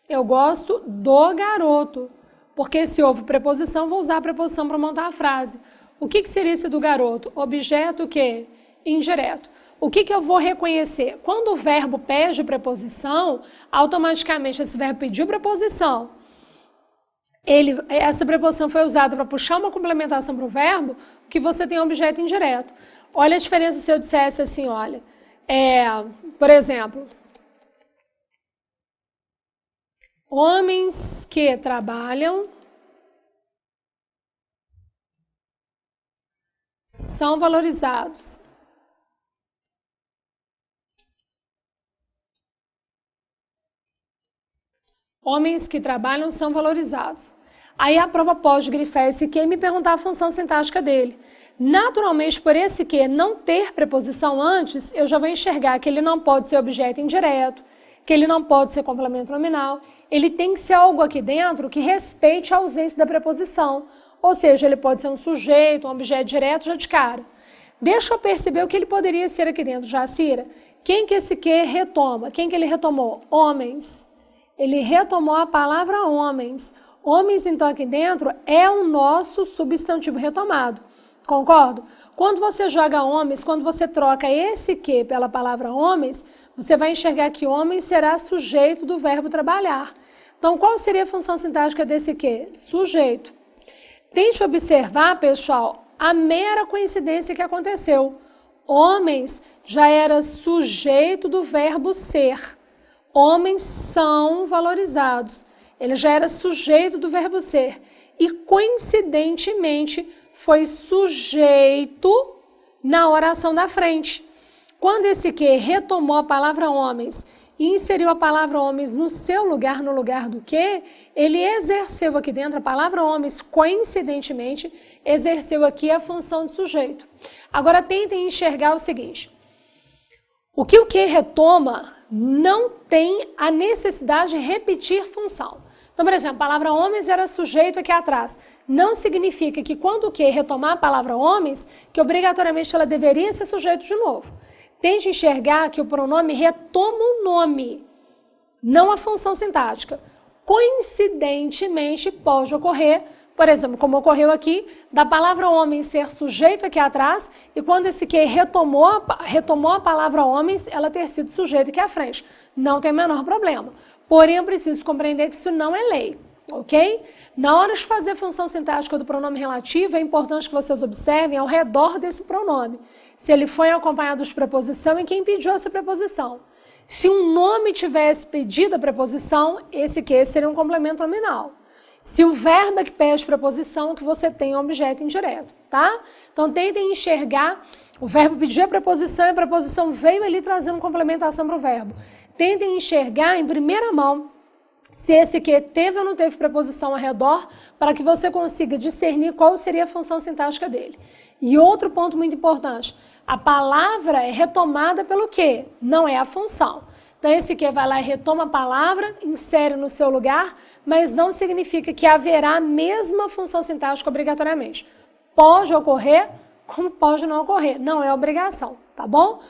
Eu gosto do garoto. Porque se houve preposição, vou usar a preposição para montar a frase. O que seria esse do garoto? Objeto o quê? Indireto. O que eu vou reconhecer? Quando o verbo pede preposição, automaticamente esse verbo pediu preposição. Essa preposição foi usada para puxar uma complementação para o verbo, que você tem um objeto indireto. Olha a diferença se eu dissesse assim, olha. Por exemplo, homens que trabalham são valorizados. Homens que trabalham são valorizados. Aí a prova pode grifar esse que e me perguntar a função sintática dele. Naturalmente, por esse que não ter preposição antes, eu já vou enxergar que ele não pode ser objeto indireto, que ele não pode ser complemento nominal. Ele tem que ser algo aqui dentro que respeite a ausência da preposição. Ou seja, ele pode ser um sujeito, um objeto direto já de cara. Deixa eu perceber o que ele poderia ser aqui dentro, Jacira. Quem que esse que retoma? Quem que ele retomou? Homens. Ele retomou a palavra homens. Homens, então, aqui dentro é o nosso substantivo retomado. Concordo? Quando você joga homens, quando você troca esse que pela palavra homens, você vai enxergar que homem será sujeito do verbo trabalhar. Então, qual seria a função sintática desse que? Sujeito. Tente observar, pessoal, a mera coincidência que aconteceu. Homens já era sujeito do verbo ser. Homens são valorizados. Ele já era sujeito do verbo ser. E, coincidentemente, foi sujeito na oração da frente. Quando esse que retomou a palavra homens e inseriu a palavra homens no seu lugar, no lugar do que, ele exerceu aqui dentro a palavra homens, coincidentemente, exerceu aqui a função de sujeito. Agora, tentem enxergar o seguinte. O que retoma não tem a necessidade de repetir função. Então, por exemplo, a palavra homens era sujeito aqui atrás. Não significa que quando o que retomar a palavra homens, que obrigatoriamente ela deveria ser sujeito de novo. Tente enxergar que o pronome retoma o nome, não a função sintática. Coincidentemente, pode ocorrer, por exemplo, como ocorreu aqui, da palavra homem ser sujeito aqui atrás, e quando esse que retomou a palavra homens, ela ter sido sujeito aqui à frente. Não tem o menor problema. Porém, eu preciso compreender que isso não é lei, ok? Na hora de fazer a função sintática do pronome relativo, é importante que vocês observem ao redor desse pronome, se ele foi acompanhado de preposição e quem pediu essa preposição. Se um nome tivesse pedido a preposição, esse que seria um complemento nominal. Se o verbo é que pede preposição, que você tem um objeto indireto, tá? Então, tentem enxergar, o verbo pediu a preposição e a preposição veio ali trazendo complementação para o verbo. Tentem enxergar em primeira mão se esse que teve ou não teve preposição ao redor, para que você consiga discernir qual seria a função sintática dele. E outro ponto muito importante, a palavra é retomada pelo que? Não é a função. Então, esse que vai lá e retoma a palavra, insere no seu lugar, mas não significa que haverá a mesma função sintática obrigatoriamente. Pode ocorrer, como pode não ocorrer. Não é obrigação, tá bom?